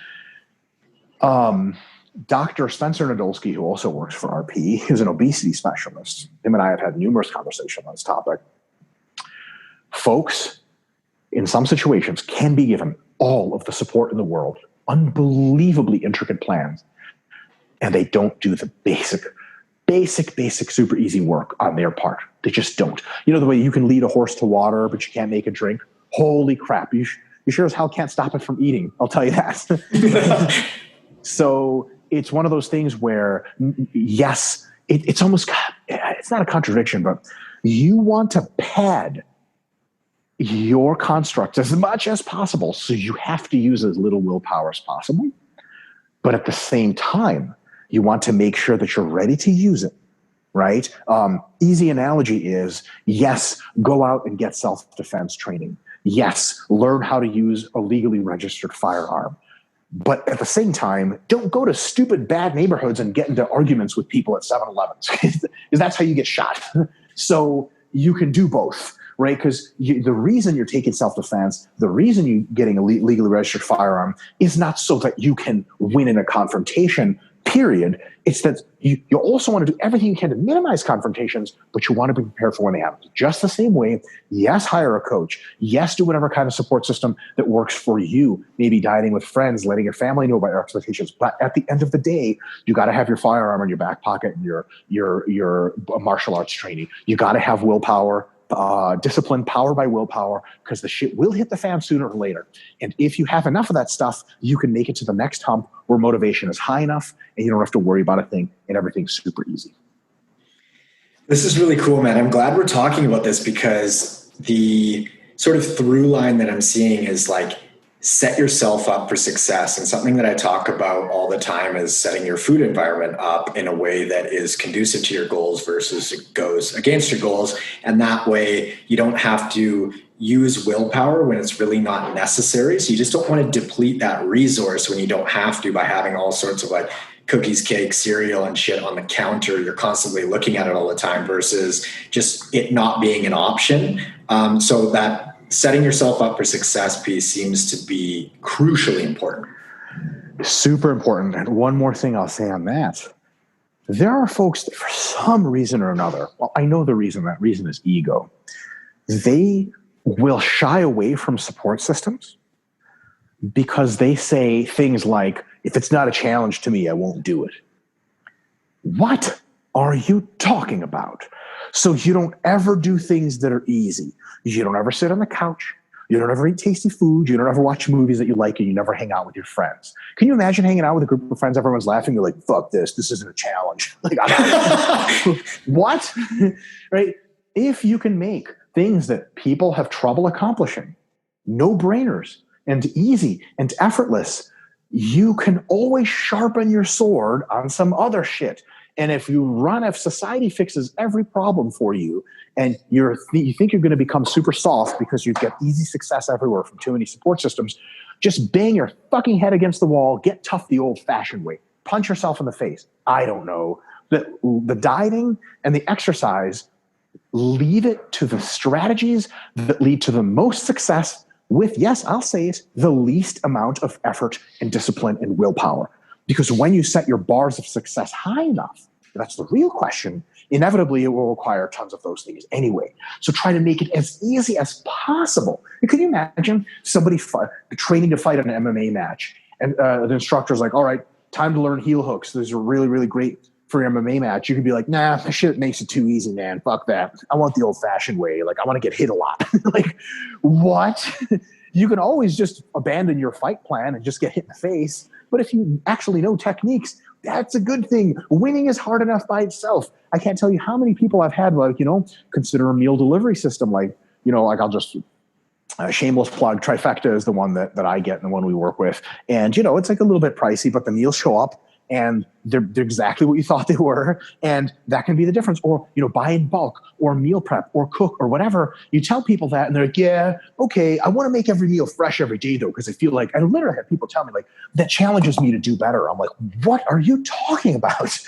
Dr. Spencer Nadolski, who also works for RP, is an obesity specialist. Him and I have had numerous conversations on this topic. Folks, in some situations, can be given all of the support in the world, unbelievably intricate plans, and they don't do the basic, super easy work on their part. They just don't. You know the way you can lead a horse to water, but you can't make it drink? Holy crap. You sure as hell can't stop it from eating. I'll tell you that. So it's one of those things where, yes, it's almost, it's not a contradiction, but you want to pad your construct as much as possible. So you have to use as little willpower as possible. But at the same time, you want to make sure that you're ready to use it, right? Easy analogy is, yes, go out and get self-defense training. Yes, learn how to use a legally registered firearm. But at the same time, don't go to stupid, bad neighborhoods and get into arguments with people at 7-Elevens, because that's how you get shot. So you can do both, right? Because the reason you're taking self-defense, the reason you're getting a legally registered firearm is not so that you can win in a confrontation, period. It's that you also want to do everything you can to minimize confrontations, but you want to be prepared for when they happen. Just the same way, yes, hire a coach. Yes, do whatever kind of support system that works for you. Maybe dieting with friends, letting your family know about your expectations. But at the end of the day, you got to have your firearm in your back pocket and your martial arts training. You got to have willpower. Discipline, power by willpower, because the shit will hit the fan sooner or later. And if you have enough of that stuff, you can make it to the next hump where motivation is high enough and you don't have to worry about a thing and everything's super easy. This is really cool, man. I'm glad we're talking about this, because the sort of through line that I'm seeing is like, set yourself up for success. And something that I talk about all the time is setting your food environment up in a way that is conducive to your goals versus it goes against your goals. And that way you don't have to use willpower when it's really not necessary. So you just don't want to deplete that resource when you don't have to by having all sorts of like cookies, cakes, cereal and shit on the counter. You're constantly looking at it all the time versus just it not being an option. So that setting yourself up for success piece seems to be crucially important. Super important. And one more thing I'll say on that. There are folks that for some reason or another, well, I know the reason, that reason is ego. They will shy away from support systems because they say things like, if it's not a challenge to me, I won't do it. What are you talking about? So you don't ever do things that are easy. You don't ever sit on the couch. You don't ever eat tasty food. You don't ever watch movies that you like, and you never hang out with your friends. Can you imagine hanging out with a group of friends? Everyone's laughing. You're like, fuck this. This isn't a challenge. Like, what? Right? If you can make things that people have trouble accomplishing, no-brainers and easy and effortless, you can always sharpen your sword on some other shit. And if society fixes every problem for you, and you think you're going to become super soft because you get easy success everywhere from too many support systems, just bang your fucking head against the wall, get tough the old-fashioned way, punch yourself in the face. I don't know. The dieting and the exercise, leave it to the strategies that lead to the most success with, yes, I'll say it, the least amount of effort and discipline and willpower. Because when you set your bars of success high enough, that's the real question, inevitably it will require tons of those things anyway. So try to make it as easy as possible. And can you imagine somebody training to fight an MMA match, and the instructor's like, all right, time to learn heel hooks. These are really, really great for your MMA match. You could be like, nah, that shit makes it too easy, man. Fuck that. I want the old-fashioned way. Like, I want to get hit a lot. Like, what? You can always just abandon your fight plan and just get hit in the face. But if you actually know techniques, that's a good thing. Winning is hard enough by itself. I can't tell you how many people I've had, like, consider a meal delivery system. Like, like I'll just, shameless plug, Trifecta is the one that I get and the one we work with. And, it's like a little bit pricey, but the meals show up and they're exactly what you thought they were. And that can be the difference. Or, buy in bulk or meal prep or cook or whatever. You tell people that and they're like, yeah, okay, I want to make every meal fresh every day though, because I feel like, I literally have people tell me like, that challenges me to do better. I'm like, what are you talking about?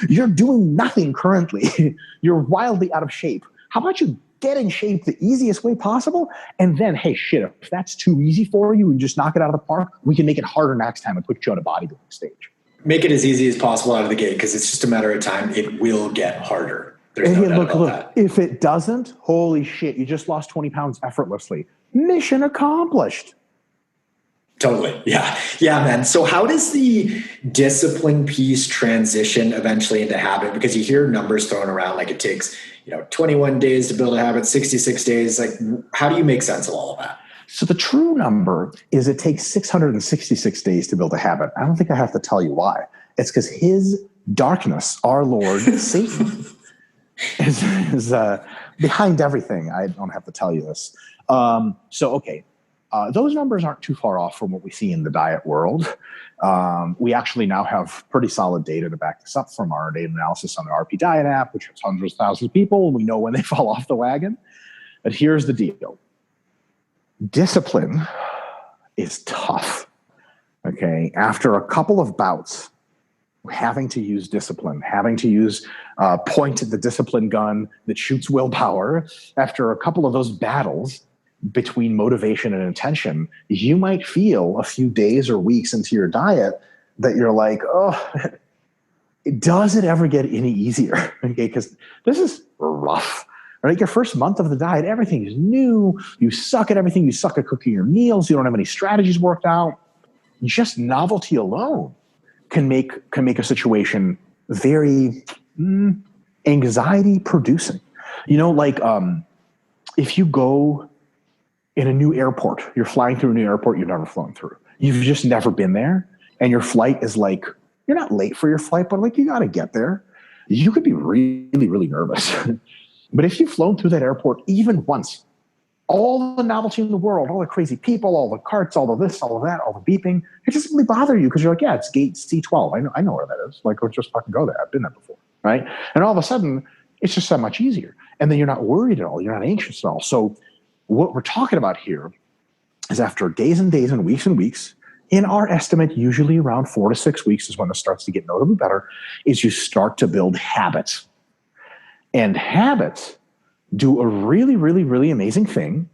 You're doing nothing currently. You're wildly out of shape. How about you get in shape the easiest way possible? And then, hey, shit, if that's too easy for you and just knock it out of the park, we can make it harder next time and put you on a bodybuilding stage. Make it as easy as possible out of the gate, because it's just a matter of time. It will get harder. There's no doubt about that. If it doesn't, holy shit, you just lost 20 pounds effortlessly. Mission accomplished. Totally. Yeah. Yeah, man. So how does the discipline piece transition eventually into habit? Because you hear numbers thrown around like it takes, 21 days to build a habit, 66 days. Like, how do you make sense of all of that? So the true number is it takes 666 days to build a habit. I don't think I have to tell you why. It's because his darkness, our Lord, Satan, is behind everything. I don't have to tell you this. Those numbers aren't too far off from what we see in the diet world. We actually now have pretty solid data to back this up from our data analysis on the RP Diet app, which has hundreds of thousands of people. We know when they fall off the wagon. But here's the deal. Discipline is tough. Okay. After a couple of bouts, having to use discipline, having to use point at the discipline gun that shoots willpower, after a couple of those battles between motivation and intention, you might feel a few days or weeks into your diet that you're like, oh, does it ever get any easier? Okay, because this is rough. Right? Your first month of the diet, everything is new. You suck at everything. You suck at cooking your meals. You don't have any strategies worked out. Just novelty alone can make a situation very anxiety producing. If you go in a new airport, you're flying through a new airport you've never flown through. You've just never been there. And your flight is like, you're not late for your flight, but like you got to get there. You could be really, really nervous. But if you've flown through that airport even once, all the novelty in the world, all the crazy people, all the carts, all of this, all of that, all the beeping, it doesn't really bother you because you're like, yeah, it's gate C12. I know where that is. Like, let's just fucking go there. I've been there before, right? And all of a sudden, it's just so much easier. And then you're not worried at all. You're not anxious at all. So what we're talking about here is after days and days and weeks, in our estimate, usually around 4 to 6 weeks is when it starts to get notably better, is you start to build habits. And habits do a really, really, really amazing thing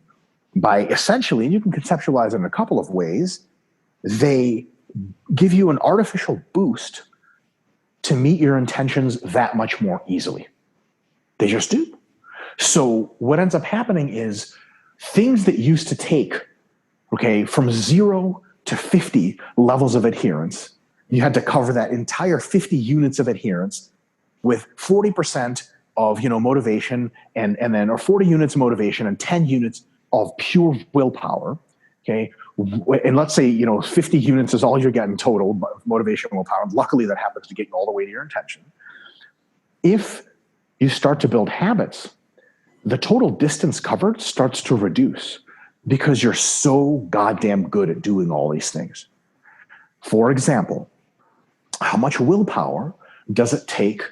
by essentially, and you can conceptualize it in a couple of ways, they give you an artificial boost to meet your intentions that much more easily. They just do. So what ends up happening is things that used to take, okay, from 0 to 50 levels of adherence, you had to cover that entire 50 units of adherence with 40% of, motivation and then, or 40 units of motivation and 10 units of pure willpower. Okay. And let's say, 50 units is all you're getting total motivation and willpower. Luckily that happens to get you all the way to your intention. If you start to build habits, the total distance covered starts to reduce because you're so goddamn good at doing all these things. For example, how much willpower does it take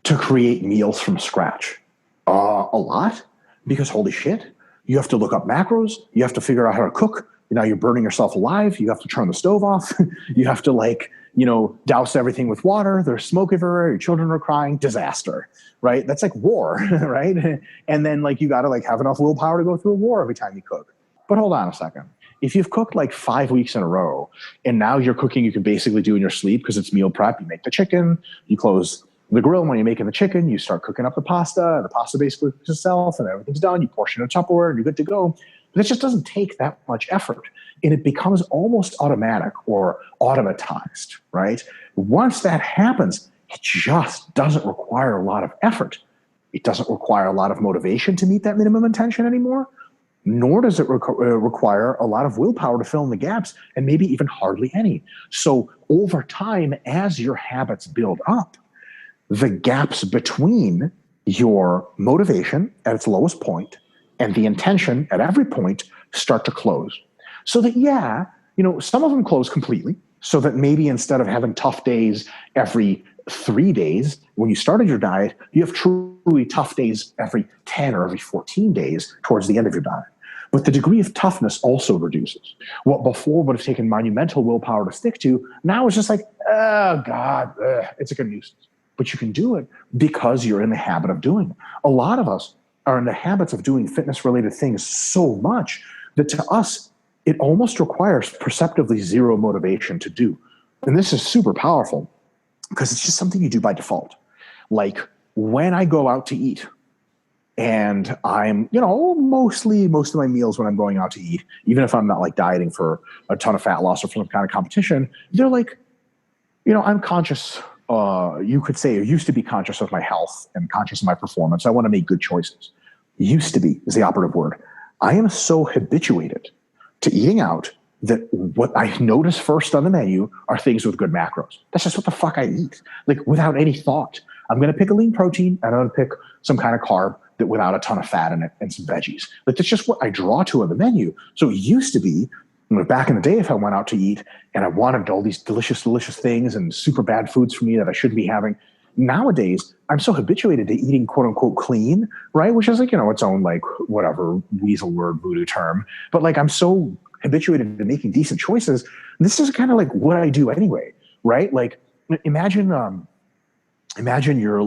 to create meals from scratch? A lot, because holy shit, you have to look up macros, you have to figure out how to cook. Now you're burning yourself alive. You have to turn the stove off. You have to douse everything with water. There's smoke everywhere. Your children are crying. Disaster, right? That's like war, right? And then you got to have enough willpower to go through a war every time you cook. But hold on a second. If you've cooked 5 weeks in a row and now you're cooking, you can basically do in your sleep because it's meal prep. You make the chicken, you close the grill when you're making the chicken, you start cooking up the pasta, and the pasta basically cooks itself and everything's done. You portion it in a Tupperware and you're good to go. But it just doesn't take that much effort. And it becomes almost automatic or automatized, right? Once that happens, it just doesn't require a lot of effort. It doesn't require a lot of motivation to meet that minimum intention anymore, nor does it require a lot of willpower to fill in the gaps, and maybe even hardly any. So over time, as your habits build up, the gaps between your motivation at its lowest point and the intention at every point start to close. So that, some of them close completely, so that maybe instead of having tough days every 3 days when you started your diet, you have truly tough days every 10 or every 14 days towards the end of your diet. But the degree of toughness also reduces. What before would have taken monumental willpower to stick to, now it's just oh God, it's a nuisance. But you can do it because you're in the habit of doing it. A lot of us are in the habits of doing fitness-related things so much that to us, it almost requires perceptively zero motivation to do. And this is super powerful because it's just something you do by default. When I go out to eat, and I'm, most of my meals when I'm going out to eat, even if I'm not dieting for a ton of fat loss or for some kind of competition, they're I'm conscious. You could say, I used to be conscious of my health and conscious of my performance. I want to make good choices. Used to be is the operative word. I am so habituated to eating out that what I notice first on the menu are things with good macros. That's just what the fuck I eat, without any thought. I'm going to pick a lean protein and I'm going to pick some kind of carb that without a ton of fat in it and some veggies. That's just what I draw to on the menu. So it used to be, back in the day, if I went out to eat and I wanted all these delicious, delicious things and super bad foods for me that I shouldn't be having, nowadays I'm so habituated to eating quote unquote clean, right? Which is its own whatever weasel word voodoo term. But I'm so habituated to making decent choices. This is kind of what I do anyway, right? Imagine you're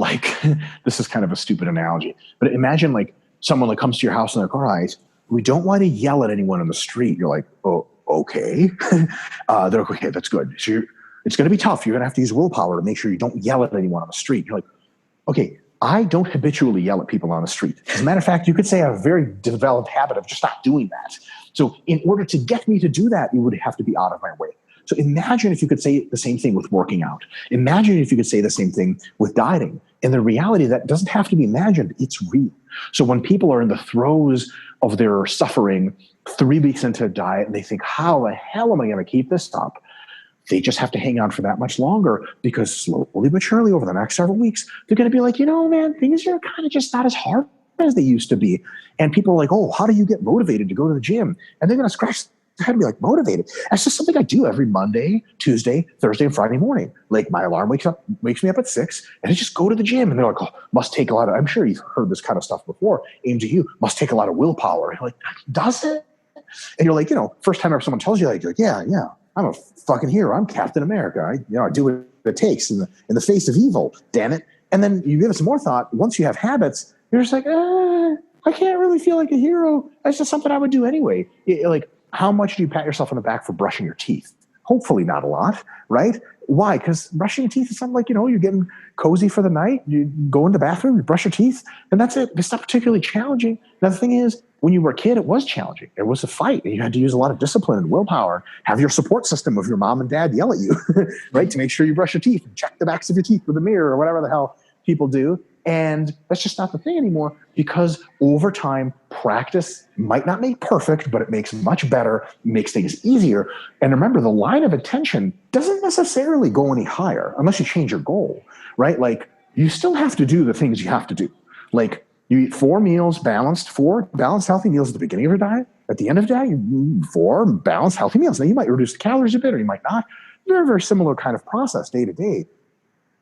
this is kind of a stupid analogy, but imagine someone comes to your house and they're like, all right, we don't want to yell at anyone on the street. You're like, oh, okay. They're like, okay, that's good. So it's going to be tough. You're going to have to use willpower to make sure you don't yell at anyone on the street. You're like, okay, I don't habitually yell at people on the street. As a matter of fact, you could say I have a very developed habit of just not doing that. So in order to get me to do that, you would have to be out of my way. So imagine if you could say the same thing with working out. Imagine if you could say the same thing with dieting. And the reality that doesn't have to be imagined, it's real. So when people are in the throes of their suffering 3 weeks into a diet and they think, how the hell am I going to keep this up? They just have to hang on for that much longer because slowly but surely over the next several weeks, they're going to be like, man, things are kind of just not as hard as they used to be. And people are like, oh, how do you get motivated to go to the gym? And they're going to scratch their head and be motivated. That's just something I do every Monday, Tuesday, Thursday, and Friday morning. My alarm wakes me up at 6 and I just go to the gym. And they're like, oh, must take a lot of, I'm sure you've heard this kind of stuff before, aimed at you, must take a lot of willpower. And you're like, does it? And you're like, first time ever someone tells you that, you're like, yeah, I'm a fucking hero. I'm Captain America. I do what it takes in the face of evil, damn it. And then you give it some more thought. Once you have habits, you're just like, I can't really feel like a hero. That's just something I would do anyway. How much do you pat yourself on the back for brushing your teeth? Hopefully not a lot, right? Why? Because brushing your teeth is something like, you're getting cozy for the night. You go in the bathroom, you brush your teeth, and that's it. It's not particularly challenging. Now, the thing is, when you were a kid, it was challenging. It was a fight. You had to use a lot of discipline and willpower, have your support system of your mom and dad yell at you, right? To make sure you brush your teeth and check the backs of your teeth with a mirror or whatever the hell people do. And that's just not the thing anymore, because over time, practice might not make perfect, but it makes much better, makes things easier. And remember, the line of attention doesn't necessarily go any higher unless you change your goal, right? Like, you still have to do the things you have to do. Like, you eat four balanced healthy meals at the beginning of your diet. At the end of the day, you eat four balanced healthy meals. Now, you might reduce the calories a bit, or you might not. Very, very similar kind of process day to day.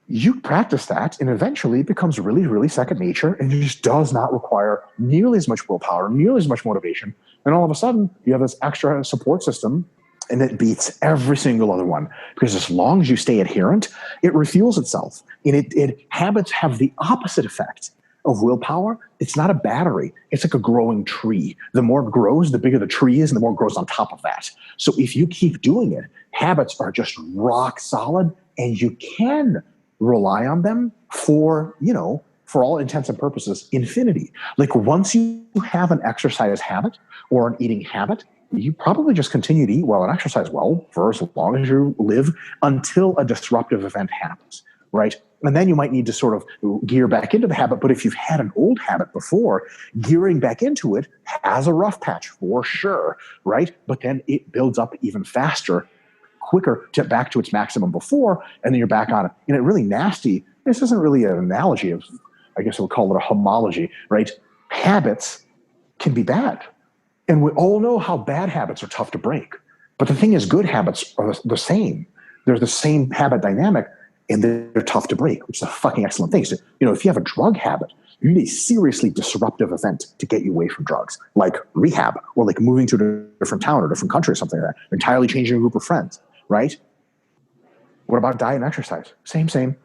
You practice that, and eventually it becomes really, really second nature, and it just does not require nearly as much willpower, nearly as much motivation. And all of a sudden, you have this extra support system, and it beats every single other one. Because as long as you stay adherent, it refuels itself. And habits have the opposite effect of willpower. It's not a battery. It's like a growing tree. The more it grows, the bigger the tree is, and the more it grows on top of that. So if you keep doing it, habits are just rock solid, and you can rely on them for all intents and purposes, infinity. Like, once you have an exercise habit or an eating habit, you probably just continue to eat well and exercise well for as long as you live, until a disruptive event happens, right? And then you might need to sort of gear back into the habit. But if you've had an old habit before, gearing back into it has a rough patch for sure, right? But then it builds up even faster, quicker, to back to its maximum before, and then you're back on it. And it really nasty, this isn't really an analogy of, I guess we'll call it a homology, right? Habits can be bad. And we all know how bad habits are tough to break. But the thing is, good habits are the same. They're the same habit dynamic, and they're tough to break, which is a fucking excellent thing. So, if you have a drug habit, you need a seriously disruptive event to get you away from drugs, like rehab, or like moving to a different town or different country or something like that, entirely changing a group of friends. Right? What about diet and exercise? Same,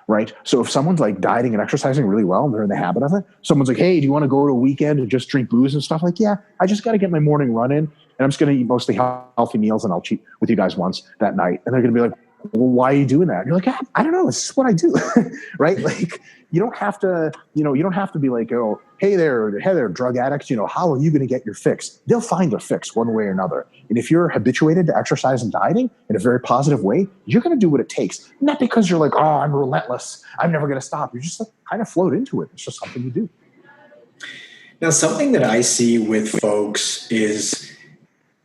right? So if someone's like dieting and exercising really well and they're in the habit of it, someone's like, hey, do you want to go to a weekend and just drink booze and stuff? Like, yeah, I just got to get my morning run in, and I'm just going to eat mostly healthy meals, and I'll cheat with you guys once that night. And they're going to be like, well, why are you doing that? And you're like, I don't know. It's just what I do, right? Like, you don't have to, you don't have to be like, oh, hey there, drug addicts, how are you going to get your fix? They'll find their fix one way or another. And if you're habituated to exercise and dieting in a very positive way, you're going to do what it takes. Not because you're like, oh, I'm relentless, I'm never going to stop. You just like kind of float into it. It's just something you do. Now, something that I see with folks is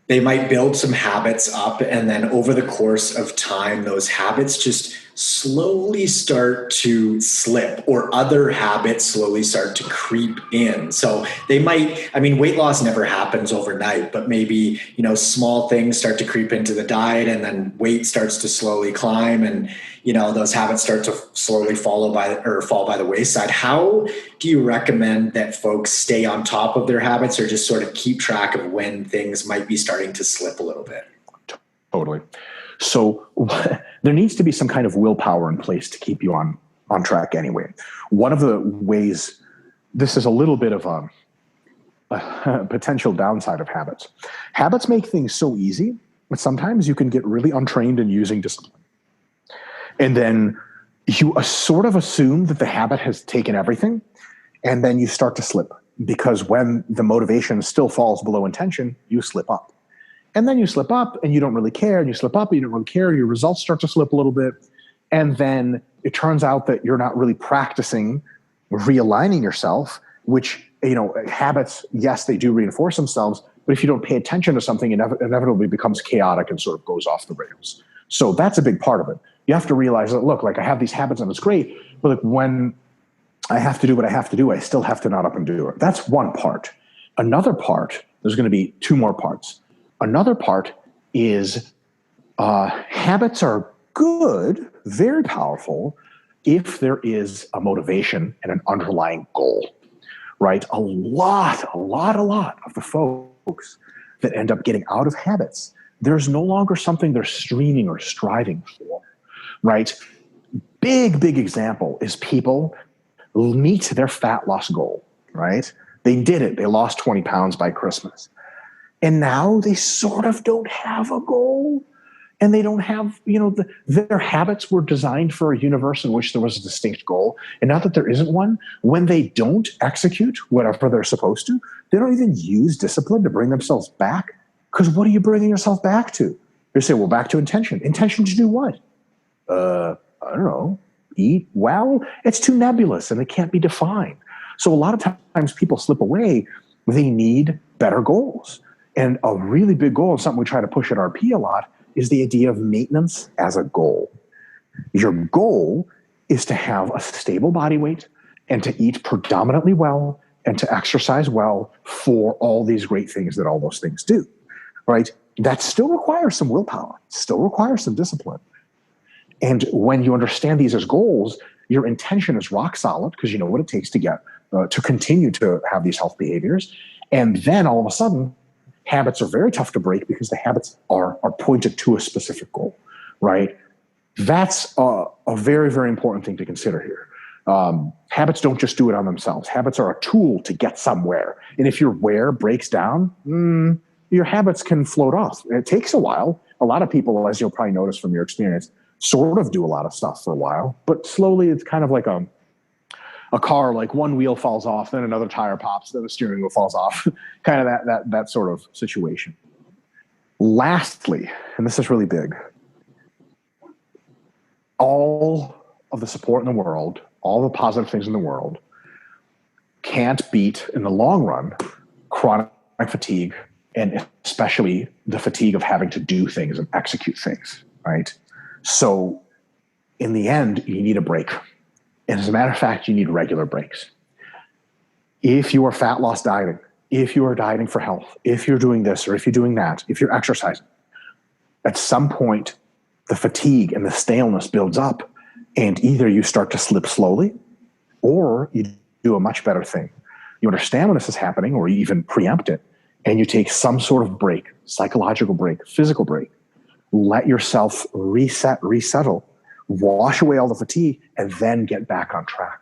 they might build some habits up, and then over the course of time, those habits just slowly start to slip, or other habits slowly start to creep in. So they might, weight loss never happens overnight, but maybe, small things start to creep into the diet, and then weight starts to slowly climb, and, those habits start to slowly fall by the wayside. How do you recommend that folks stay on top of their habits, or just sort of keep track of when things might be starting to slip a little bit? Totally. So there needs to be some kind of willpower in place to keep you on track anyway. One of the ways, this is a little bit of a potential downside of habits. Habits make things so easy, but sometimes you can get really untrained in using discipline. And then you sort of assume that the habit has taken everything, and then you start to slip, because when the motivation still falls below intention, you slip up. And then you slip up and you don't really care, and you slip up and you don't really care. Your results start to slip a little bit. And then it turns out that you're not really practicing realigning yourself, which, habits, yes, they do reinforce themselves, but if you don't pay attention to something, it inevitably becomes chaotic and sort of goes off the rails. So that's a big part of it. You have to realize that, look, like, I have these habits and it's great, but like, when I have to do what I have to do, I still have to not up and do it. That's one part. Another part, there's going to be two more parts. Another part is habits are good, very powerful, if there is a motivation and an underlying goal, right? A lot of the folks that end up getting out of habits, there's no longer something they're streaming or striving for, right? Big example is people meet their fat loss goal, right? They did it. They lost 20 pounds by Christmas. And now they sort of don't have a goal. and they don't have, their habits were designed for a universe in which there was a distinct goal. And now that there isn't one, when they don't execute whatever they're supposed to, they don't even use discipline to bring themselves back. Because what are you bringing yourself back to? You say, well, back to intention. Intention to do what? I don't know. Eat? Well, it's too nebulous and it can't be defined. So a lot of times people slip away. They need better goals. And a really big goal, and something we try to push at RP a lot, is the idea of maintenance as a goal. Your goal is to have a stable body weight and to eat predominantly well and to exercise well for all these great things that all those things do, right? That still requires some willpower, still requires some discipline. And when you understand these as goals, your intention is rock solid because you know what it takes to get to continue to have these health behaviors. And then all of a sudden, habits are very tough to break because the habits are pointed to a specific goal, right? That's a very, very important thing to consider here. Habits don't just do it on themselves. Habits are a tool to get somewhere. And if your where breaks down, your habits can float off. And it takes a while. A lot of people, as you'll probably notice from your experience, sort of do a lot of stuff for a while, but slowly it's kind of like a car, like one wheel falls off, then another tire pops, then the steering wheel falls off, kind of that sort of situation. Lastly, and this is really big, all of the support in the world, all the positive things in the world can't beat, in the long run, chronic fatigue, and especially the fatigue of having to do things and execute things, right? So in the end, you need a break. And as a matter of fact, you need regular breaks. If you are fat loss dieting, if you are dieting for health, if you're doing this or if you're doing that, if you're exercising, at some point, the fatigue and the staleness builds up, and either you start to slip slowly or you do a much better thing. You understand when this is happening, or you even preempt it, and you take some sort of break, psychological break, physical break. Let yourself resettle, wash away all the fatigue, and then get back on track.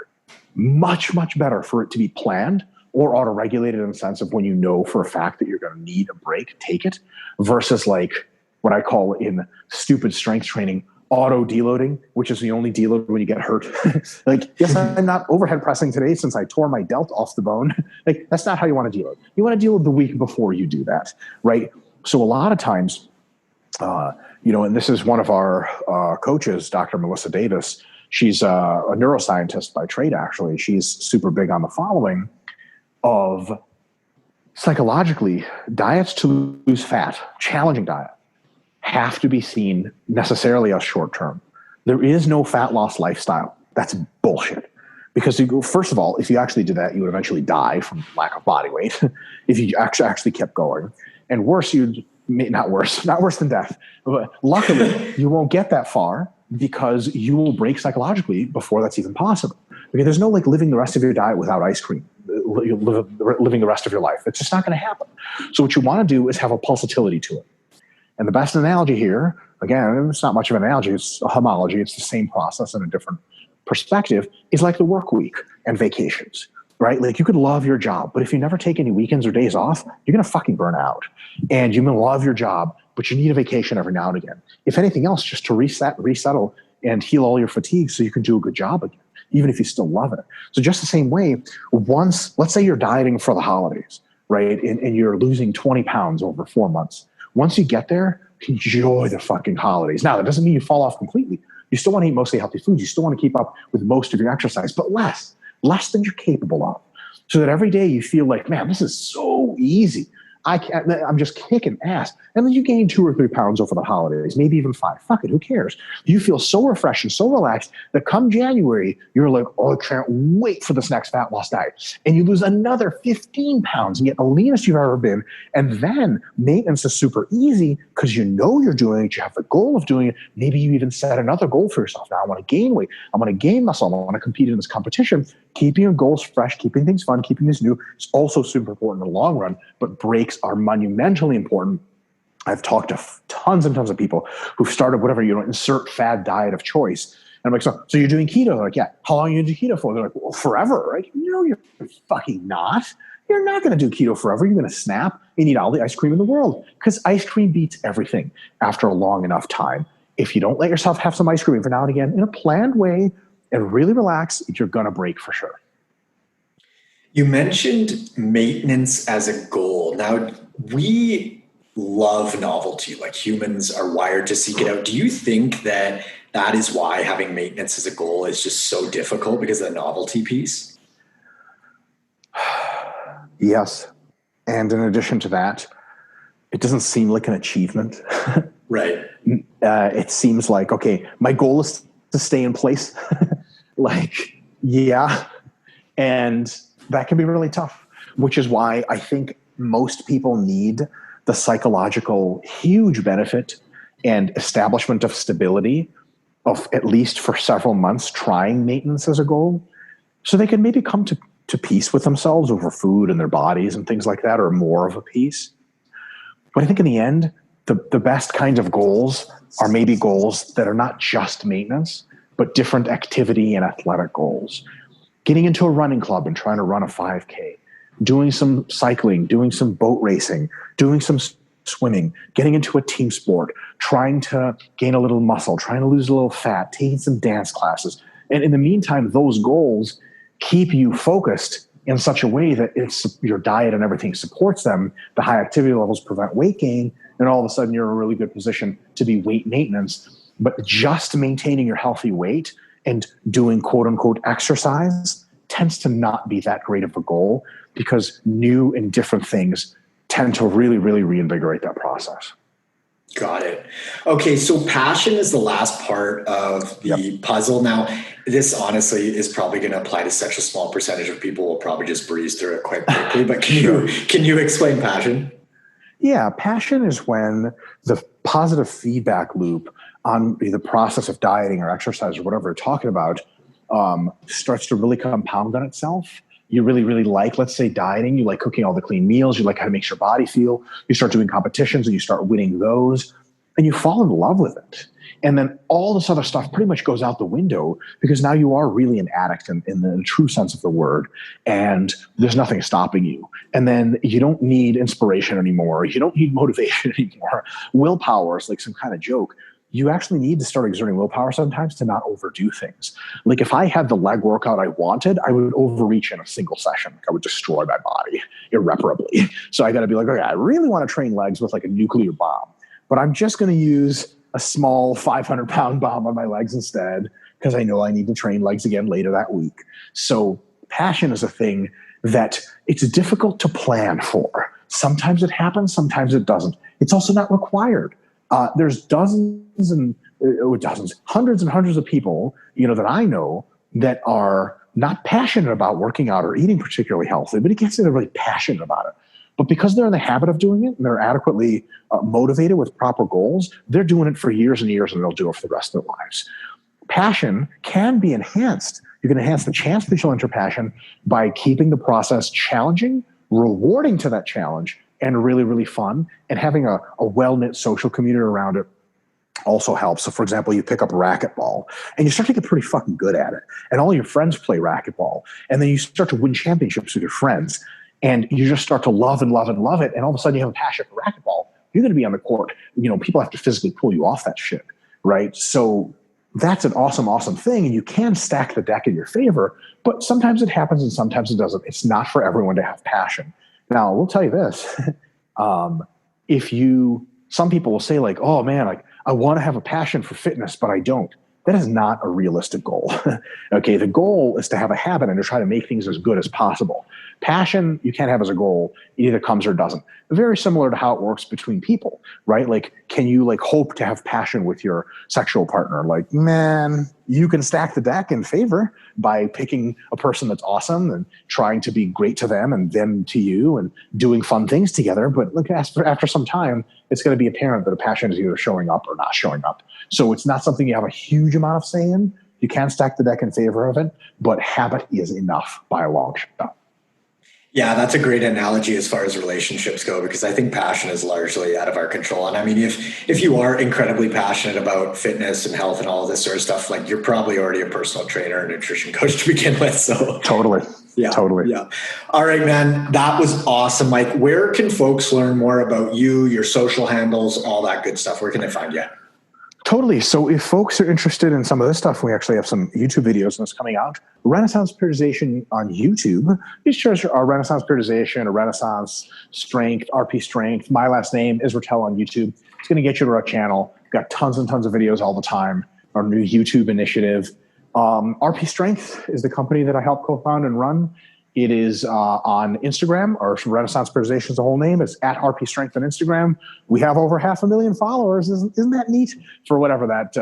Much, much better for it to be planned or auto-regulated in the sense of when you know for a fact that you're going to need a break, take it, versus like what I call in stupid strength training, auto-deloading, which is the only deload when you get hurt. Like, yes, I'm not overhead pressing today since I tore my delt off the bone. Like, that's not how you want to deload. You want to deload the week before you do that, right? So a lot of times, and this is one of our coaches, Dr. Melissa Davis. She's a neuroscientist by trade, actually. She's super big on the following of psychologically, diets to lose fat, challenging diet, have to be seen necessarily as short-term. There is no fat loss lifestyle. That's bullshit. Because first of all, if you actually did that, you would eventually die from lack of body weight if you actually kept going. And worse, not worse than death. But luckily, you won't get that far because you will break psychologically before that's even possible. Because there's no like living the rest of your diet without ice cream, living the rest of your life. It's just not going to happen. So what you want to do is have a pulsatility to it. And the best analogy here, again, it's not much of an analogy, it's a homology, it's the same process in a different perspective, is like the work week and vacations, right? Like you could love your job, but if you never take any weekends or days off, you're going to fucking burn out. And you may love your job, but you need a vacation every now and again. If anything else, just to resettle and heal all your fatigue so you can do a good job again, even if you still love it. So just the same way, once, let's say you're dieting for the holidays, right? And you're losing 20 pounds over 4 months. Once you get there, enjoy the fucking holidays. Now, that doesn't mean you fall off completely. You still want to eat mostly healthy foods. You still want to keep up with most of your exercise, but less than you're capable of. So that every day you feel like, man, this is so easy. I'm just kicking ass. And then you gain 2 or 3 pounds over the holidays, maybe even 5. Fuck it, who cares? You feel so refreshed and so relaxed that come January, you're like, oh, I can't wait for this next fat loss diet. And you lose another 15 pounds and get the leanest you've ever been. And then maintenance is super easy because you know you're doing it. You have the goal of doing it. Maybe you even set another goal for yourself. Now I want to gain weight. I want to gain muscle. I want to compete in this competition. Keeping your goals fresh, keeping things fun, keeping things new is also super important in the long run, but breaks are monumentally important. I've talked to tons and tons of people who've started whatever, insert fad diet of choice. And I'm like, so you're doing keto? They're like, yeah. How long are you going to do keto for? They're like, well, forever, right? No, you're fucking not. You're not going to do keto forever. You're going to snap and eat all the ice cream in the world, because ice cream beats everything after a long enough time. If you don't let yourself have some ice cream every now and again in a planned way and really relax, you're going to break for sure. You mentioned maintenance as a goal. Now, we love novelty, like humans are wired to seek it out. Do you think that that is why having maintenance as a goal is just so difficult, because of the novelty piece? Yes. And in addition to that, it doesn't seem like an achievement. Right. It seems like, okay, my goal is to stay in place. Like, yeah. And that can be really tough, which is why I think most people need the psychological huge benefit and establishment of stability of at least for several months trying maintenance as a goal, so they can maybe come to peace with themselves over food and their bodies and things like that, or more of a peace. But I think in the end, the best kind of goals are maybe goals that are not just maintenance, but different activity and athletic goals. Getting into a running club and trying to run a 5K, doing some cycling, doing some boat racing, doing some swimming, getting into a team sport, trying to gain a little muscle, trying to lose a little fat, taking some dance classes. And in the meantime, those goals keep you focused in such a way that it's your diet and everything supports them. The high activity levels prevent weight gain, and all of a sudden you're in a really good position to be weight maintenance. But just maintaining your healthy weight and doing quote unquote exercise tends to not be that great of a goal, because new and different things tend to really, really reinvigorate that process. Got it. Okay, so passion is the last part of the puzzle. Now, this honestly is probably going to apply to such a small percentage of people. We'll probably just breeze through it quite quickly. But can you explain passion? Yeah, passion is when the positive feedback loop on the process of dieting or exercise or whatever you're talking about starts to really compound on itself. You really, really like, let's say, dieting. You like cooking all the clean meals. You like how it makes your body feel. You start doing competitions and you start winning those, and you fall in love with it. And then all this other stuff pretty much goes out the window, because now you are really an addict in the true sense of the word, and there's nothing stopping you. And then you don't need inspiration anymore. You don't need motivation anymore. Willpower is like some kind of joke. You actually need to start exerting willpower sometimes to not overdo things. Like if I had the leg workout I wanted, I would overreach in a single session. I would destroy my body irreparably. So I got to be like, okay, I really want to train legs with like a nuclear bomb, but I'm just going to use a small 500-pound bomb on my legs instead, because I know I need to train legs again later that week. So passion is a thing that it's difficult to plan for. Sometimes it happens, sometimes it doesn't. It's also not required. There's hundreds and hundreds of people, that I know that are not passionate about working out or eating particularly healthy, but it gets them really passionate about it. But because they're in the habit of doing it and they're adequately motivated with proper goals, they're doing it for years and years, and they'll do it for the rest of their lives. Passion can be enhanced. You can enhance the chance that you'll enter passion by keeping the process challenging, rewarding to that challenge, and really, really fun, and having a well-knit social community around it also helps. So for example, you pick up racquetball and you start to get pretty fucking good at it, and all your friends play racquetball, and then you start to win championships with your friends, and you just start to love and love and love it, and all of a sudden you have a passion for racquetball. You're going to be on the court. People have to physically pull you off that shit, right? So that's an awesome, awesome thing, and you can stack the deck in your favor, but sometimes it happens and sometimes it doesn't. It's not for everyone to have passion. Now, we'll tell you this. Some people will say like, oh man, like I want to have a passion for fitness, but I don't. That is not a realistic goal. Okay, the goal is to have a habit and to try to make things as good as possible. Passion, you can't have as a goal. It either comes or doesn't. Very similar to how it works between people, right? Like, can you like hope to have passion with your sexual partner? Like, man, you can stack the deck in favor by picking a person that's awesome and trying to be great to them and them to you and doing fun things together. But look, after some time, it's going to be apparent that a passion is either showing up or not showing up. So it's not something you have a huge amount of say in. You can stack the deck in favor of it, but habit is enough by a long shot. Yeah, that's a great analogy as far as relationships go, because I think passion is largely out of our control. And I mean, if you are incredibly passionate about fitness and health and all of this sort of stuff, like you're probably already a personal trainer and nutrition coach to begin with. So Totally. Yeah, totally. Yeah. All right, man. That was awesome, Mike. Where can folks learn more about you, your social handles, all that good stuff? Where can they find you? Totally. So if folks are interested in some of this stuff, we actually have some YouTube videos that's coming out. Renaissance Periodization on YouTube. You search our Renaissance Periodization or Renaissance Strength, RP Strength, my last name, Israetel on YouTube. It's going to get you to our channel. We've got tons and tons of videos all the time. Our new YouTube initiative. RP Strength is the company that I helped co-found and run. It is on Instagram, or Renaissance Periodization is the whole name. It's at RP Strength on Instagram. We have over 500,000 followers. Isn't that neat? For whatever that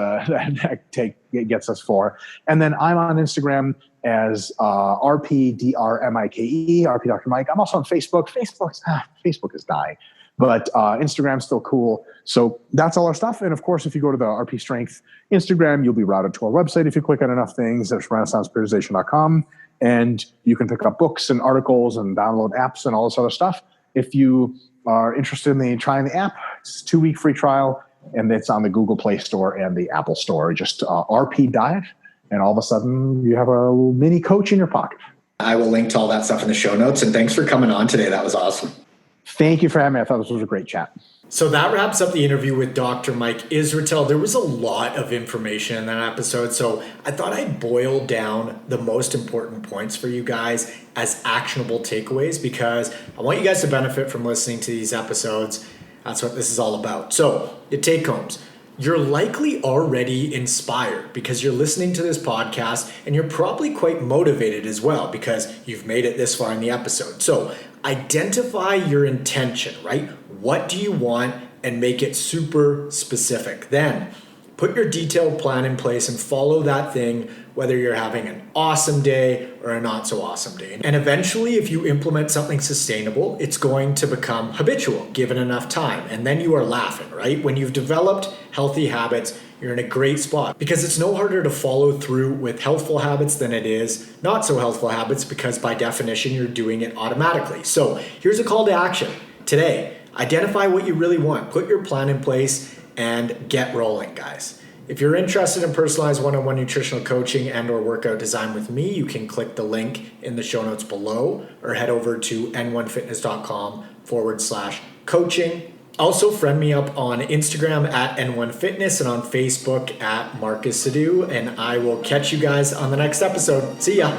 gets us for. And then I'm on Instagram as RPDRMIKE, RP Dr. Mike. I'm also on Facebook. Facebook is dying. But Instagram's still cool. So that's all our stuff. And of course, if you go to the RP Strength Instagram, you'll be routed to our website if you click on enough things. There's renaissanceperiodization.com. And you can pick up books and articles and download apps and all this other stuff. If you are interested in trying the app, it's a 2-week free trial, and it's on the Google Play Store and the Apple Store. Just RP Diet, and all of a sudden you have a little mini coach in your pocket. I will link to all that stuff in the show notes. And thanks for coming on today. That was awesome. Thank you for having me. I thought this was a great chat. So that wraps up the interview with Dr. Mike Israetel. There was a lot of information in that episode, so I thought I'd boil down the most important points for you guys as actionable takeaways, because I want you guys to benefit from listening to these episodes. That's what this is all about. So the take-homes. You're likely already inspired because you're listening to this podcast, and you're probably quite motivated as well because you've made it this far in the episode. So identify your intention, right? What do you want, and make it super specific. Then put your detailed plan in place and follow that thing, whether you're having an awesome day or a not so awesome day. And eventually, if you implement something sustainable, it's going to become habitual given enough time. And then you are laughing, right? When you've developed healthy habits, you're in a great spot, because it's no harder to follow through with healthful habits than it is not so healthful habits, because by definition, you're doing it automatically. So here's a call to action today. Identify what you really want, put your plan in place, and get rolling, guys. If you're interested in personalized one-on-one nutritional coaching and or workout design with me, you can click the link in the show notes below, or head over to n1fitness.com/coaching. Also, friend me up on Instagram at N1Fitness and on Facebook at Marcus Sadu, and I will catch you guys on the next episode. See ya.